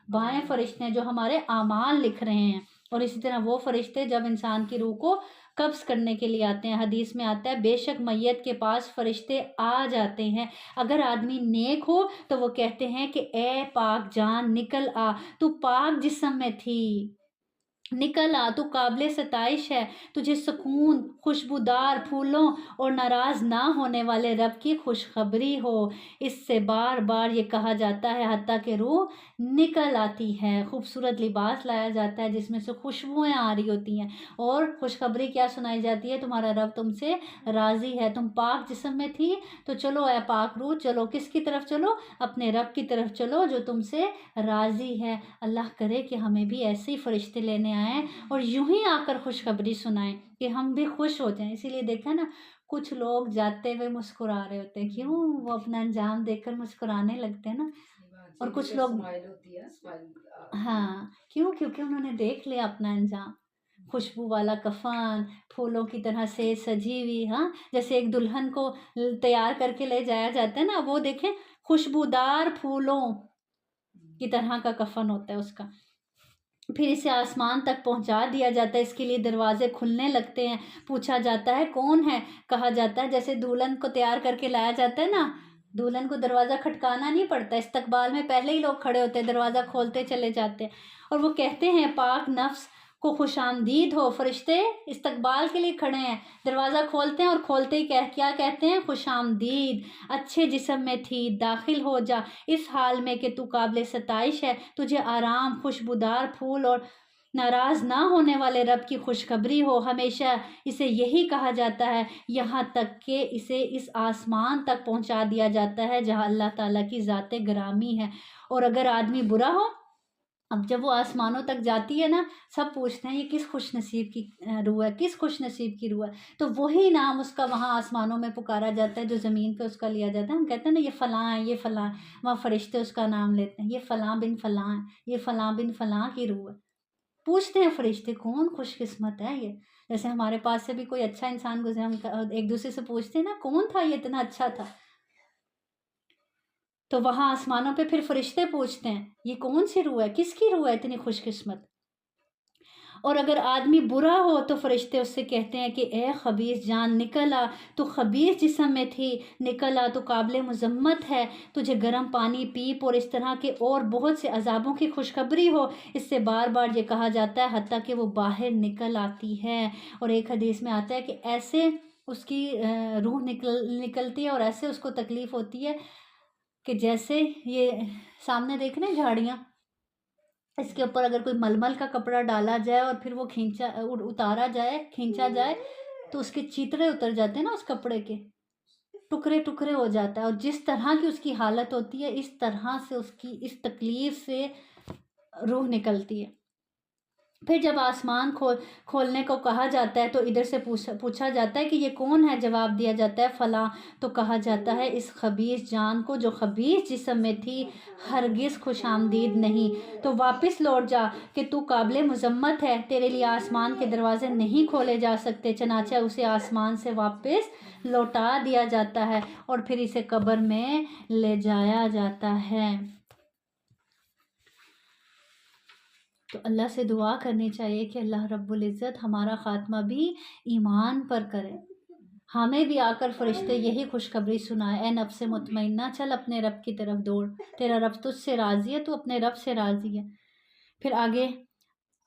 بائیں فرشتے ہیں جو ہمارے اعمال لکھ رہے ہیں. اور اسی طرح وہ فرشتے جب انسان کی روح کو قبض کرنے کے لیے آتے ہیں، حدیث میں آتا ہے بے شک میت کے پاس فرشتے آ جاتے ہیں. اگر آدمی نیک ہو تو وہ کہتے ہیں کہ اے پاک جان نکل آ، تو پاک جسم میں تھی، نکل آ، تو قابل ستائش ہے، تجھے سکون، خوشبودار پھولوں اور ناراض نہ ہونے والے رب کی خوشخبری ہو. اس سے بار بار یہ کہا جاتا ہے حتیٰ کہ روح نکل آتی ہے. خوبصورت لباس لایا جاتا ہے جس میں سے خوشبوئیں آ رہی ہوتی ہیں، اور خوشخبری کیا سنائی جاتی ہے؟ تمہارا رب تم سے راضی ہے. تم پاک جسم میں تھی تو چلو اے پاک روح، چلو کس کی طرف چلو؟ اپنے رب کی طرف چلو جو تم سے راضی ہے. اللہ کرے کہ ہمیں بھی ایسے ہی فرشتے لینے آئیں اور یوں ہی آ کر خوشخبری سنائیں کہ ہم بھی خوش ہو جائیں. اسی لیے دیکھا نا، کچھ لوگ جاتے ہوئے مسکرا رہے ہوتے ہیں، کیوں؟ وہ اپنا انجام دیکھ کر مسکرانے لگتے ہیں نا. اور کچھ لوگ ہاں، کیوں؟ کیونکہ انہوں نے دیکھ لیا اپنا انجام. خوشبو والا کفن، پھولوں کی طرح سے سجی ہوئی، ہاں جیسے ایک دلہن کو تیار کر کے لے جایا جاتا ہے نا، وہ دیکھیں خوشبودار پھولوں کی طرح کا کفن ہوتا ہے اس کا. پھر اسے آسمان تک پہنچا دیا جاتا ہے، اس کے لیے دروازے کھلنے لگتے ہیں. پوچھا جاتا ہے کون ہے؟ کہا جاتا ہے جیسے دلہن کو تیار کر کے لایا جاتا ہے نا، دلہن کو دروازہ کھٹکانا نہیں پڑتا، استقبال میں پہلے ہی لوگ کھڑے ہوتے ہیں، دروازہ کھولتے چلے جاتے ہیں. اور وہ کہتے ہیں پاک نفس کو خوش آمدید ہو. فرشتے استقبال کے لیے کھڑے ہیں، دروازہ کھولتے ہیں اور کھولتے ہی کیا کہتے ہیں؟ خوش آمدید، اچھے جسم میں تھی، داخل ہو جا اس حال میں کہ تو قابل ستائش ہے، تجھے آرام، خوشبودار پھول اور ناراض نہ ہونے والے رب کی خوشخبری ہو. ہمیشہ اسے یہی کہا جاتا ہے یہاں تک کہ اسے اس آسمان تک پہنچا دیا جاتا ہے جہاں اللہ تعالیٰ کی ذات گرامی ہے. اور اگر آدمی برا ہو، اب جب وہ آسمانوں تک جاتی ہے نا، سب پوچھتے ہیں یہ کس خوش نصیب کی روح ہے، کس خوش نصیب کی روح ہے. تو وہی نام اس کا وہاں آسمانوں میں پکارا جاتا ہے جو زمین پہ اس کا لیا جاتا ہے. ہم کہتے ہیں نا یہ فلاں ہے، یہ فلاں ہے، وہاں فرشتے اس کا نام لیتے ہیں، یہ فلاں بن فلاں ہے، یہ فلاں بن فلاں کی روح ہے. پوچھتے ہیں فرشتے کون خوش قسمت ہے یہ. جیسے ہمارے پاس سے بھی کوئی اچھا انسان گزرے، ہم ایک دوسرے سے پوچھتے ہیں نا کون تھا یہ اتنا اچھا تھا. تو وہاں آسمانوں پہ پھر فرشتے پوچھتے ہیں یہ کون سی روح ہے، کس کی روح ہے اتنی خوش قسمت. اور اگر آدمی برا ہو تو فرشتے اس سے کہتے ہیں کہ اے خبیث جان نکل آ، تو خبیث جسم میں تھی، نکل آ، تو قابل مذمت ہے، تجھے گرم پانی پیپ اور اس طرح کے اور بہت سے عذابوں کی خوشخبری ہو. اس سے بار بار یہ کہا جاتا ہے حتیٰ کہ وہ باہر نکل آتی ہے. اور ایک حدیث میں آتا ہے کہ ایسے اس کی روح نکلتی ہے اور ایسے اس کو تکلیف ہوتی ہے کہ جیسے یہ سامنے دیکھ رہے ہیں جھاڑیاں، اس کے اوپر اگر کوئی ململ کا کپڑا ڈالا جائے اور پھر وہ اتارا جائے، کھینچا جائے تو اس کے چیترے اتر جاتے ہیں نا، اس کپڑے کے ٹکڑے ٹکڑے ہو جاتا ہے. اور جس طرح کی اس کی حالت ہوتی ہے اس طرح سے اس کی اس تکلیف سے روح نکلتی ہے. پھر جب آسمان کھولنے کو کہا جاتا ہے تو ادھر سے پوچھا جاتا ہے کہ یہ کون ہے؟ جواب دیا جاتا ہے فلاں. تو کہا جاتا ہے اس خبیث جان کو جو خبیث جسم میں تھی ہرگز خوش آمدید نہیں، تو واپس لوٹ جا کہ تو قابل مذمت ہے، تیرے لیے آسمان کے دروازے نہیں کھولے جا سکتے. چنانچہ اسے آسمان سے واپس لوٹا دیا جاتا ہے اور پھر اسے قبر میں لے جایا جاتا ہے. تو اللہ سے دعا کرنی چاہیے کہ اللہ رب العزت ہمارا خاتمہ بھی ایمان پر کرے. ہمیں بھی آ کر فرشتے یہی خوشخبری سنائے، اے نفس مطمئنہ چل اپنے رب کی طرف دوڑ، تیرا رب تجھ سے راضی ہے، تو اپنے رب سے راضی ہے. پھر آگے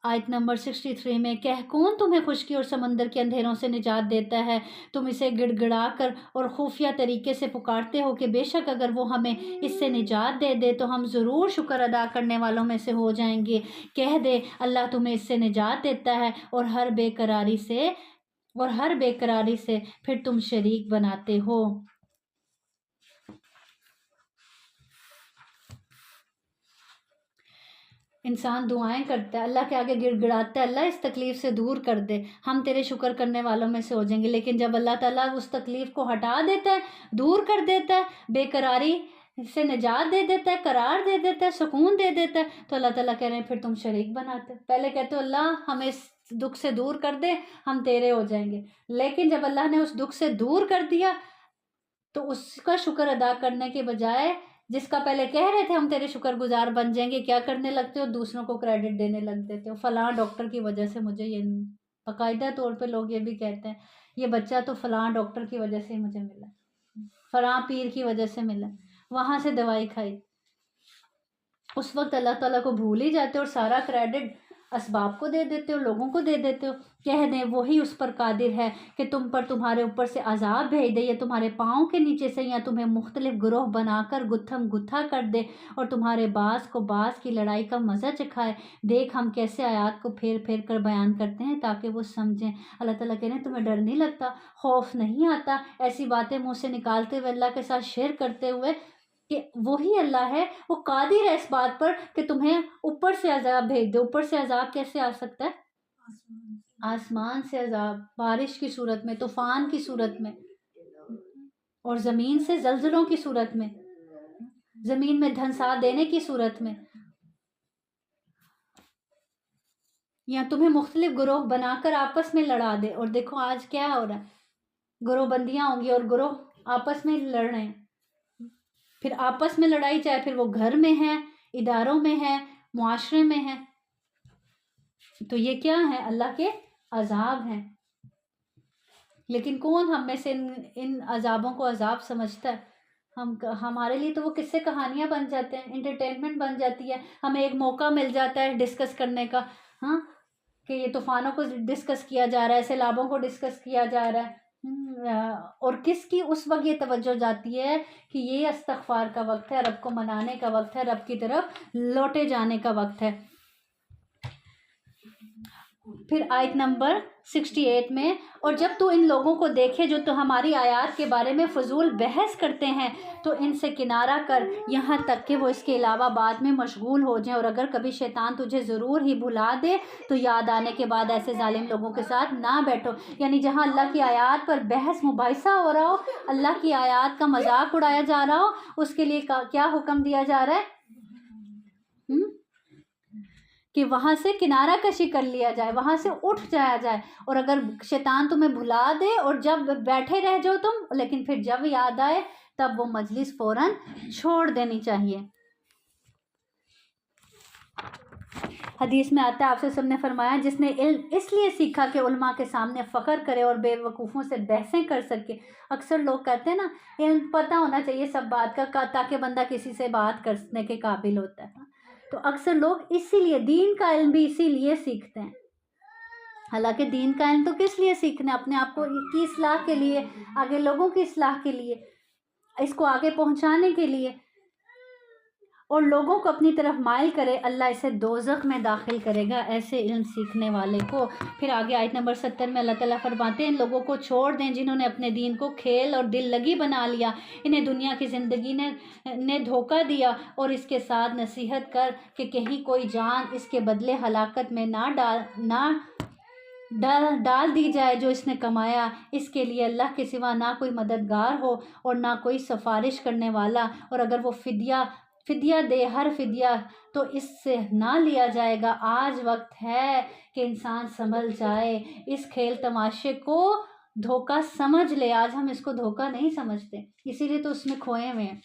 آیت نمبر 63 میں کہہ کون تمہیں خشکی اور سمندر کے اندھیروں سے نجات دیتا ہے؟ تم اسے گڑ گڑا کر اور خفیہ طریقے سے پکارتے ہو کہ بے شک اگر وہ ہمیں اس سے نجات دے دے تو ہم ضرور شکر ادا کرنے والوں میں سے ہو جائیں گے. کہہ دے اللہ تمہیں اس سے نجات دیتا ہے اور ہر بے قراری سے پھر تم شریک بناتے ہو. انسان دعائیں کرتا ہے، اللہ کے آگے گڑ گڑاتا ہے اللہ اس تکلیف سے دور کر دے، ہم تیرے شکر کرنے والوں میں سے ہو جائیں گے. لیکن جب اللہ تعالیٰ اس تکلیف کو ہٹا دیتا ہے، دور کر دیتا ہے، بے قراری سے نجات دے دیتا ہے، قرار دے دیتا ہے، سکون دے دیتا ہے، تو اللہ تعالیٰ کہہ رہے ہیں پھر تم شریک بناتے. پہلے کہتے ہو اللہ ہمیں اس دکھ سے دور کر دے ہم تیرے ہو جائیں گے. لیکن جب اللہ نے اس دکھ سے دور کر دیا تو اس کا شکر ادا کرنے کے بجائے جس کا پہلے کہہ رہے تھے ہم تیرے شکر گزار بن جائیں گے، کیا کرنے لگتے ہو؟ دوسروں کو کریڈٹ دینے لگ دیتے ہو. فلاں ڈاکٹر کی وجہ سے مجھے یہ، باقاعدہ طور پہ لوگ یہ بھی کہتے ہیں یہ بچہ تو فلاں ڈاکٹر کی وجہ سے ہی مجھے ملا، فلاں پیر کی وجہ سے ملا، وہاں سے دوائی کھائی. اس وقت اللہ تعالیٰ کو بھول ہی جاتے ہو اور سارا کریڈٹ اسباب کو دے دیتے ہو، لوگوں کو دے دیتے ہو. کہہ دیں وہی اس پر قادر ہے کہ تم پر تمہارے اوپر سے عذاب بھیج دے، یا تمہارے پاؤں کے نیچے سے، یا تمہیں مختلف گروہ بنا کر گتھم گتھا کر دے اور تمہارے باز کو باز کی لڑائی کا مزہ چکھائے. دیکھ ہم کیسے آیات کو پھیر پھیر کر بیان کرتے ہیں تاکہ وہ سمجھیں. اللہ تعالیٰ کہہ رہے ہیں تمہیں ڈر نہیں لگتا، خوف نہیں آتا ایسی باتیں منہ سے نکالتے ہوئے، اللہ کے ساتھ شیئر کرتے ہوئے کہ وہی اللہ ہے، وہ قادر ہے اس بات پر کہ تمہیں اوپر سے عذاب بھیج دے. اوپر سے عذاب کیسے آ سکتا ہے؟ آسمان سے عذاب، بارش کی صورت میں، طوفان کی صورت میں، اور زمین سے زلزلوں کی صورت میں، زمین میں دھنسا دینے کی صورت میں، یا تمہیں مختلف گروہ بنا کر آپس میں لڑا دے. اور دیکھو آج کیا ہو رہا ہے، گروہ بندیاں ہوں گی اور گروہ آپس میں لڑ رہے ہیں. پھر آپس میں لڑائی، چاہے پھر وہ گھر میں ہے، اداروں میں ہے، معاشرے میں ہے. تو یہ کیا ہے؟ اللہ کے عذاب ہیں. لیکن کون ہم میں سے ان عذابوں کو عذاب سمجھتا ہے؟ ہمارے لیے تو وہ قصے کہانیاں بن جاتے ہیں، انٹرٹینمنٹ بن جاتی ہے. ہمیں ایک موقع مل جاتا ہے ڈسکس کرنے کا، ہاں کہ یہ طوفانوں کو ڈسکس کیا جا رہا ہے، سیلابوں کو ڈسکس کیا جا رہا ہے. اور کس کی اس وقت یہ توجہ جاتی ہے کہ یہ استغفار کا وقت ہے، رب کو منانے کا وقت ہے، رب کی طرف لوٹے جانے کا وقت ہے. پھر آیت نمبر 68 میں، اور جب تو ان لوگوں کو دیکھے جو تو ہماری آیات کے بارے میں فضول بحث کرتے ہیں تو ان سے کنارہ کر، یہاں تک کہ وہ اس کے علاوہ بعد میں مشغول ہو جائیں. اور اگر کبھی شیطان تجھے ضرور ہی بھلا دے تو یاد آنے کے بعد ایسے ظالم لوگوں کے ساتھ نہ بیٹھو. یعنی جہاں اللہ کی آیات پر بحث مباحثہ ہو رہا ہو، اللہ کی آیات کا مذاق اڑایا جا رہا ہو، اس کے لیے کیا حکم دیا جا رہا ہے؟ کہ وہاں سے کنارہ کشی کر لیا جائے، وہاں سے اٹھ جایا جائے. اور اگر شیطان تمہیں بھلا دے اور جب بیٹھے رہ جاؤ تم، لیکن پھر جب یاد آئے تب وہ مجلس فوراً چھوڑ دینی چاہیے. حدیث میں آتا ہے آپ سے سب نے فرمایا جس نے علم اس لیے سیکھا کہ علماء کے سامنے فخر کرے اور بے وقوفوں سے بحثیں کر سکے. اکثر لوگ کہتے ہیں نا علم پتہ ہونا چاہیے سب بات کا تاکہ بندہ کسی سے بات کرنے کے قابل ہوتا ہے. تو اکثر لوگ اسی لیے دین کا علم بھی اسی لیے سیکھتے ہیں. حالانکہ دین کا علم تو کس لیے سیکھنا ہے؟ اپنے آپ کو کی اصلاح کے لیے، آگے لوگوں کی اصلاح کے لیے، اس کو آگے پہنچانے کے لیے. اور لوگوں کو اپنی طرف مائل کرے، اللہ اسے دوزخ میں داخل کرے گا ایسے علم سیکھنے والے کو. پھر آگے آیت نمبر 70 میں اللہ تعالیٰ فرماتے ہیں ان لوگوں کو چھوڑ دیں جنہوں نے اپنے دین کو کھیل اور دل لگی بنا لیا. انہیں دنیا کی زندگی نے دھوکہ دیا، اور اس کے ساتھ نصیحت کر کہ کہیں کوئی جان اس کے بدلے ہلاکت میں نہ ڈال دی جائے جو اس نے کمایا. اس کے لیے اللہ کے سوا نہ کوئی مددگار ہو اور نہ کوئی سفارش کرنے والا. اور اگر وہ فدیہ دے، ہر فدیہ تو اس سے نہ لیا جائے گا. آج وقت ہے کہ انسان سنبھل جائے، اس کھیل تماشے کو دھوکہ سمجھ لے. آج ہم اس کو دھوکہ نہیں سمجھتے، اسی لیے تو اس میں کھوئے ہوئے ہیں.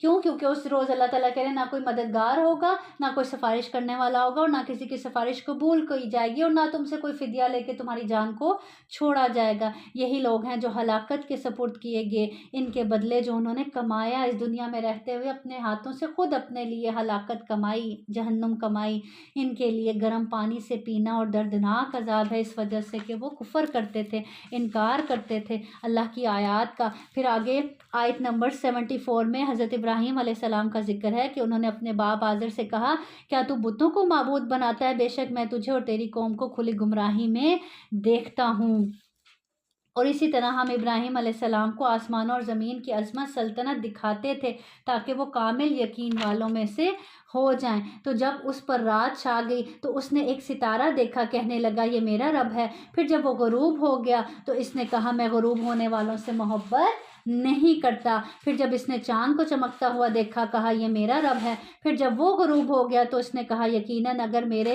کیوں؟ کیونکہ اس روز اللہ تعالیٰ کہہ رہے ہیں نہ کوئی مددگار ہوگا، نہ کوئی سفارش کرنے والا ہوگا، اور نہ کسی کی سفارش قبول کی جائے گی، اور نہ تم سے کوئی فدیہ لے کے تمہاری جان کو چھوڑا جائے گا. یہی لوگ ہیں جو ہلاکت کے سپرد کیے گئے. ان کے بدلے جو انہوں نے کمایا اس دنیا میں رہتے ہوئے، اپنے ہاتھوں سے خود اپنے لیے ہلاکت کمائی، جہنم کمائی. ان کے لیے گرم پانی سے پینا اور دردناک عذاب ہے، اس وجہ سے کہ وہ کفر کرتے تھے، انکار کرتے تھے اللہ کی آیات کا. پھر آگے آیت نمبر 74 میں حضرت ابراہیم علیہ السلام کا ذکر ہے کہ انہوں نے اپنے باپ آزر سے کہا کیا تو بتوں کو معبود بناتا ہے؟ بے شک میں تجھے اور تیری قوم کو کھلی گمراہی میں دیکھتا ہوں. اور اسی طرح ہم ابراہیم علیہ السلام کو آسمانوں اور زمین کی عظمت سلطنت دکھاتے تھے تاکہ وہ کامل یقین والوں میں سے ہو جائیں. تو جب اس پر رات چھا گئی تو اس نے ایک ستارہ دیکھا، کہنے لگا یہ میرا رب ہے. پھر جب وہ غروب ہو گیا تو اس نے کہا میں غروب ہونے والوں سے محبت نہیں کرتا. پھر جب اس نے چاند کو چمکتا ہوا دیکھا، کہا یہ میرا رب ہے. پھر جب وہ غروب ہو گیا تو اس نے کہا یقیناً اگر میرے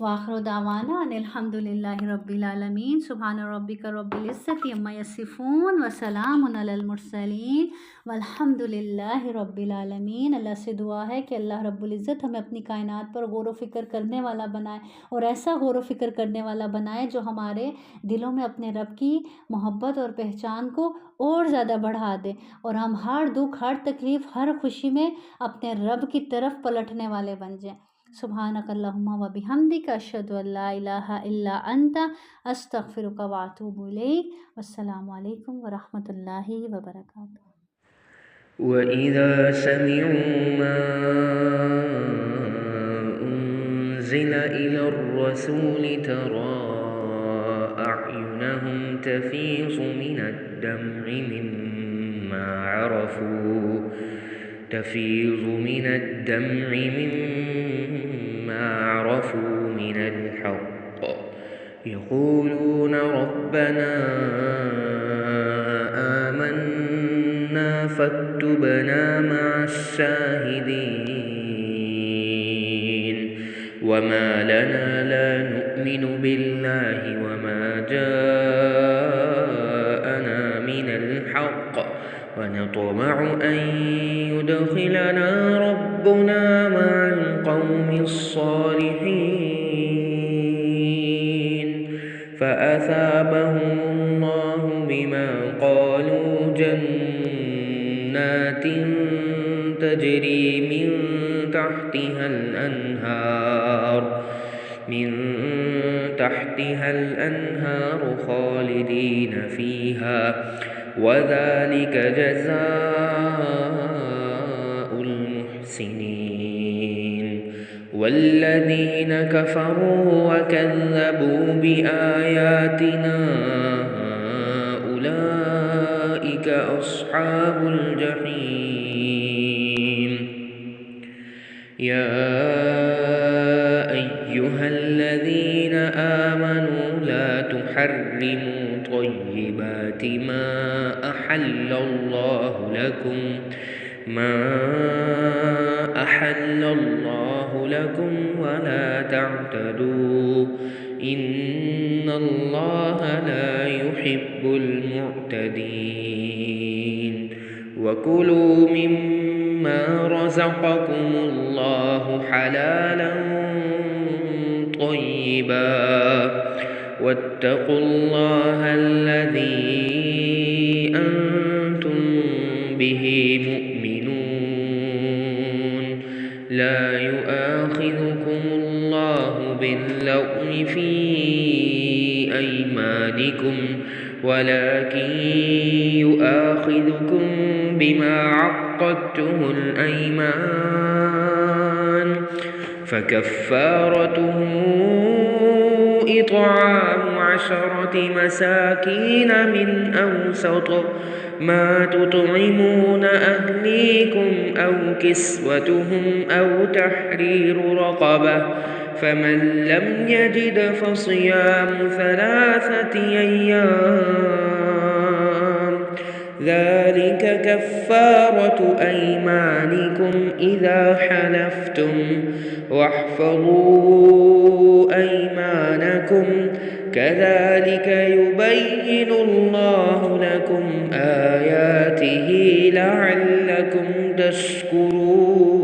وآخر دعوانا ان الحمد للہ رب العالمین سبحان ربک رب العزت عما یصفون وسلام علی المرسلین والحمد للہ رب العالمین۔ اللہ سے دعا ہے کہ اللہ رب العزت ہمیں اپنی کائنات پر غور و فکر کرنے والا بنائے، اور ایسا غور و فکر کرنے والا بنائے جو ہمارے دلوں میں اپنے رب کی محبت اور پہچان کو اور زیادہ بڑھا دے، اور ہم ہر دکھ، ہر تکلیف، ہر خوشی میں اپنے رب کی طرف پلٹنے والے بن جائیں۔ سبحانک اللہم و بحمدک اشہد ان لا الہ الا انت استغفرک و اتوب الیک۔ والسلام علیکم ورحمۃ اللہ وبرکاتہ۔ وَإِذَا سَمِعُوا مَا أُنزِلَ إِلَى الرَّسُولِ تَرَىٰ أَعْيُنَهُمْ تَفِيضُ مِنَ الدَّمْعِ مِمَّا عَرَفُوا مِنَ الْحَقِّ يَقُولُونَ رَبَّنَا آمَنَّا فاكتبنا مع الشاهدين وما لنا لا نؤمن بالله وما جاءنا من الحق ونطمع أن يدخلنا ربنا مع القوم الصالحين فأثابهم الله بما قالوا جنات تجري من تحتها الأنهار خالدين فيها وذلك جزاء المحسنين والذين كفروا وكذبوا بآياتنا أولئك أصحاب الجحيم يا أيها الذين آمنوا لا تحرموا طيبات ما أحل الله لكم ولا تعتدوا إن الله لا يحب المعتدين وكلوا مما رزقكم الله حلالا طيبا واتقوا الله الذي أنتم به مؤمنون لا يؤاخذكم الله باللغو في أيمانكم ولكن يؤاخذكم بما عقدتم الأيمان فكفارته إطعام 10 مساكين من أوسط ما تطعمون أهليكم أو كسوتهم أو تحرير رقبة فمن لم يجد فصيام 3 أيام ذلك كفارة أيمانكم إذا حلفتم واحفظوا أيمانكم كذلك يبين الله لكم آياته لعلكم تشكرون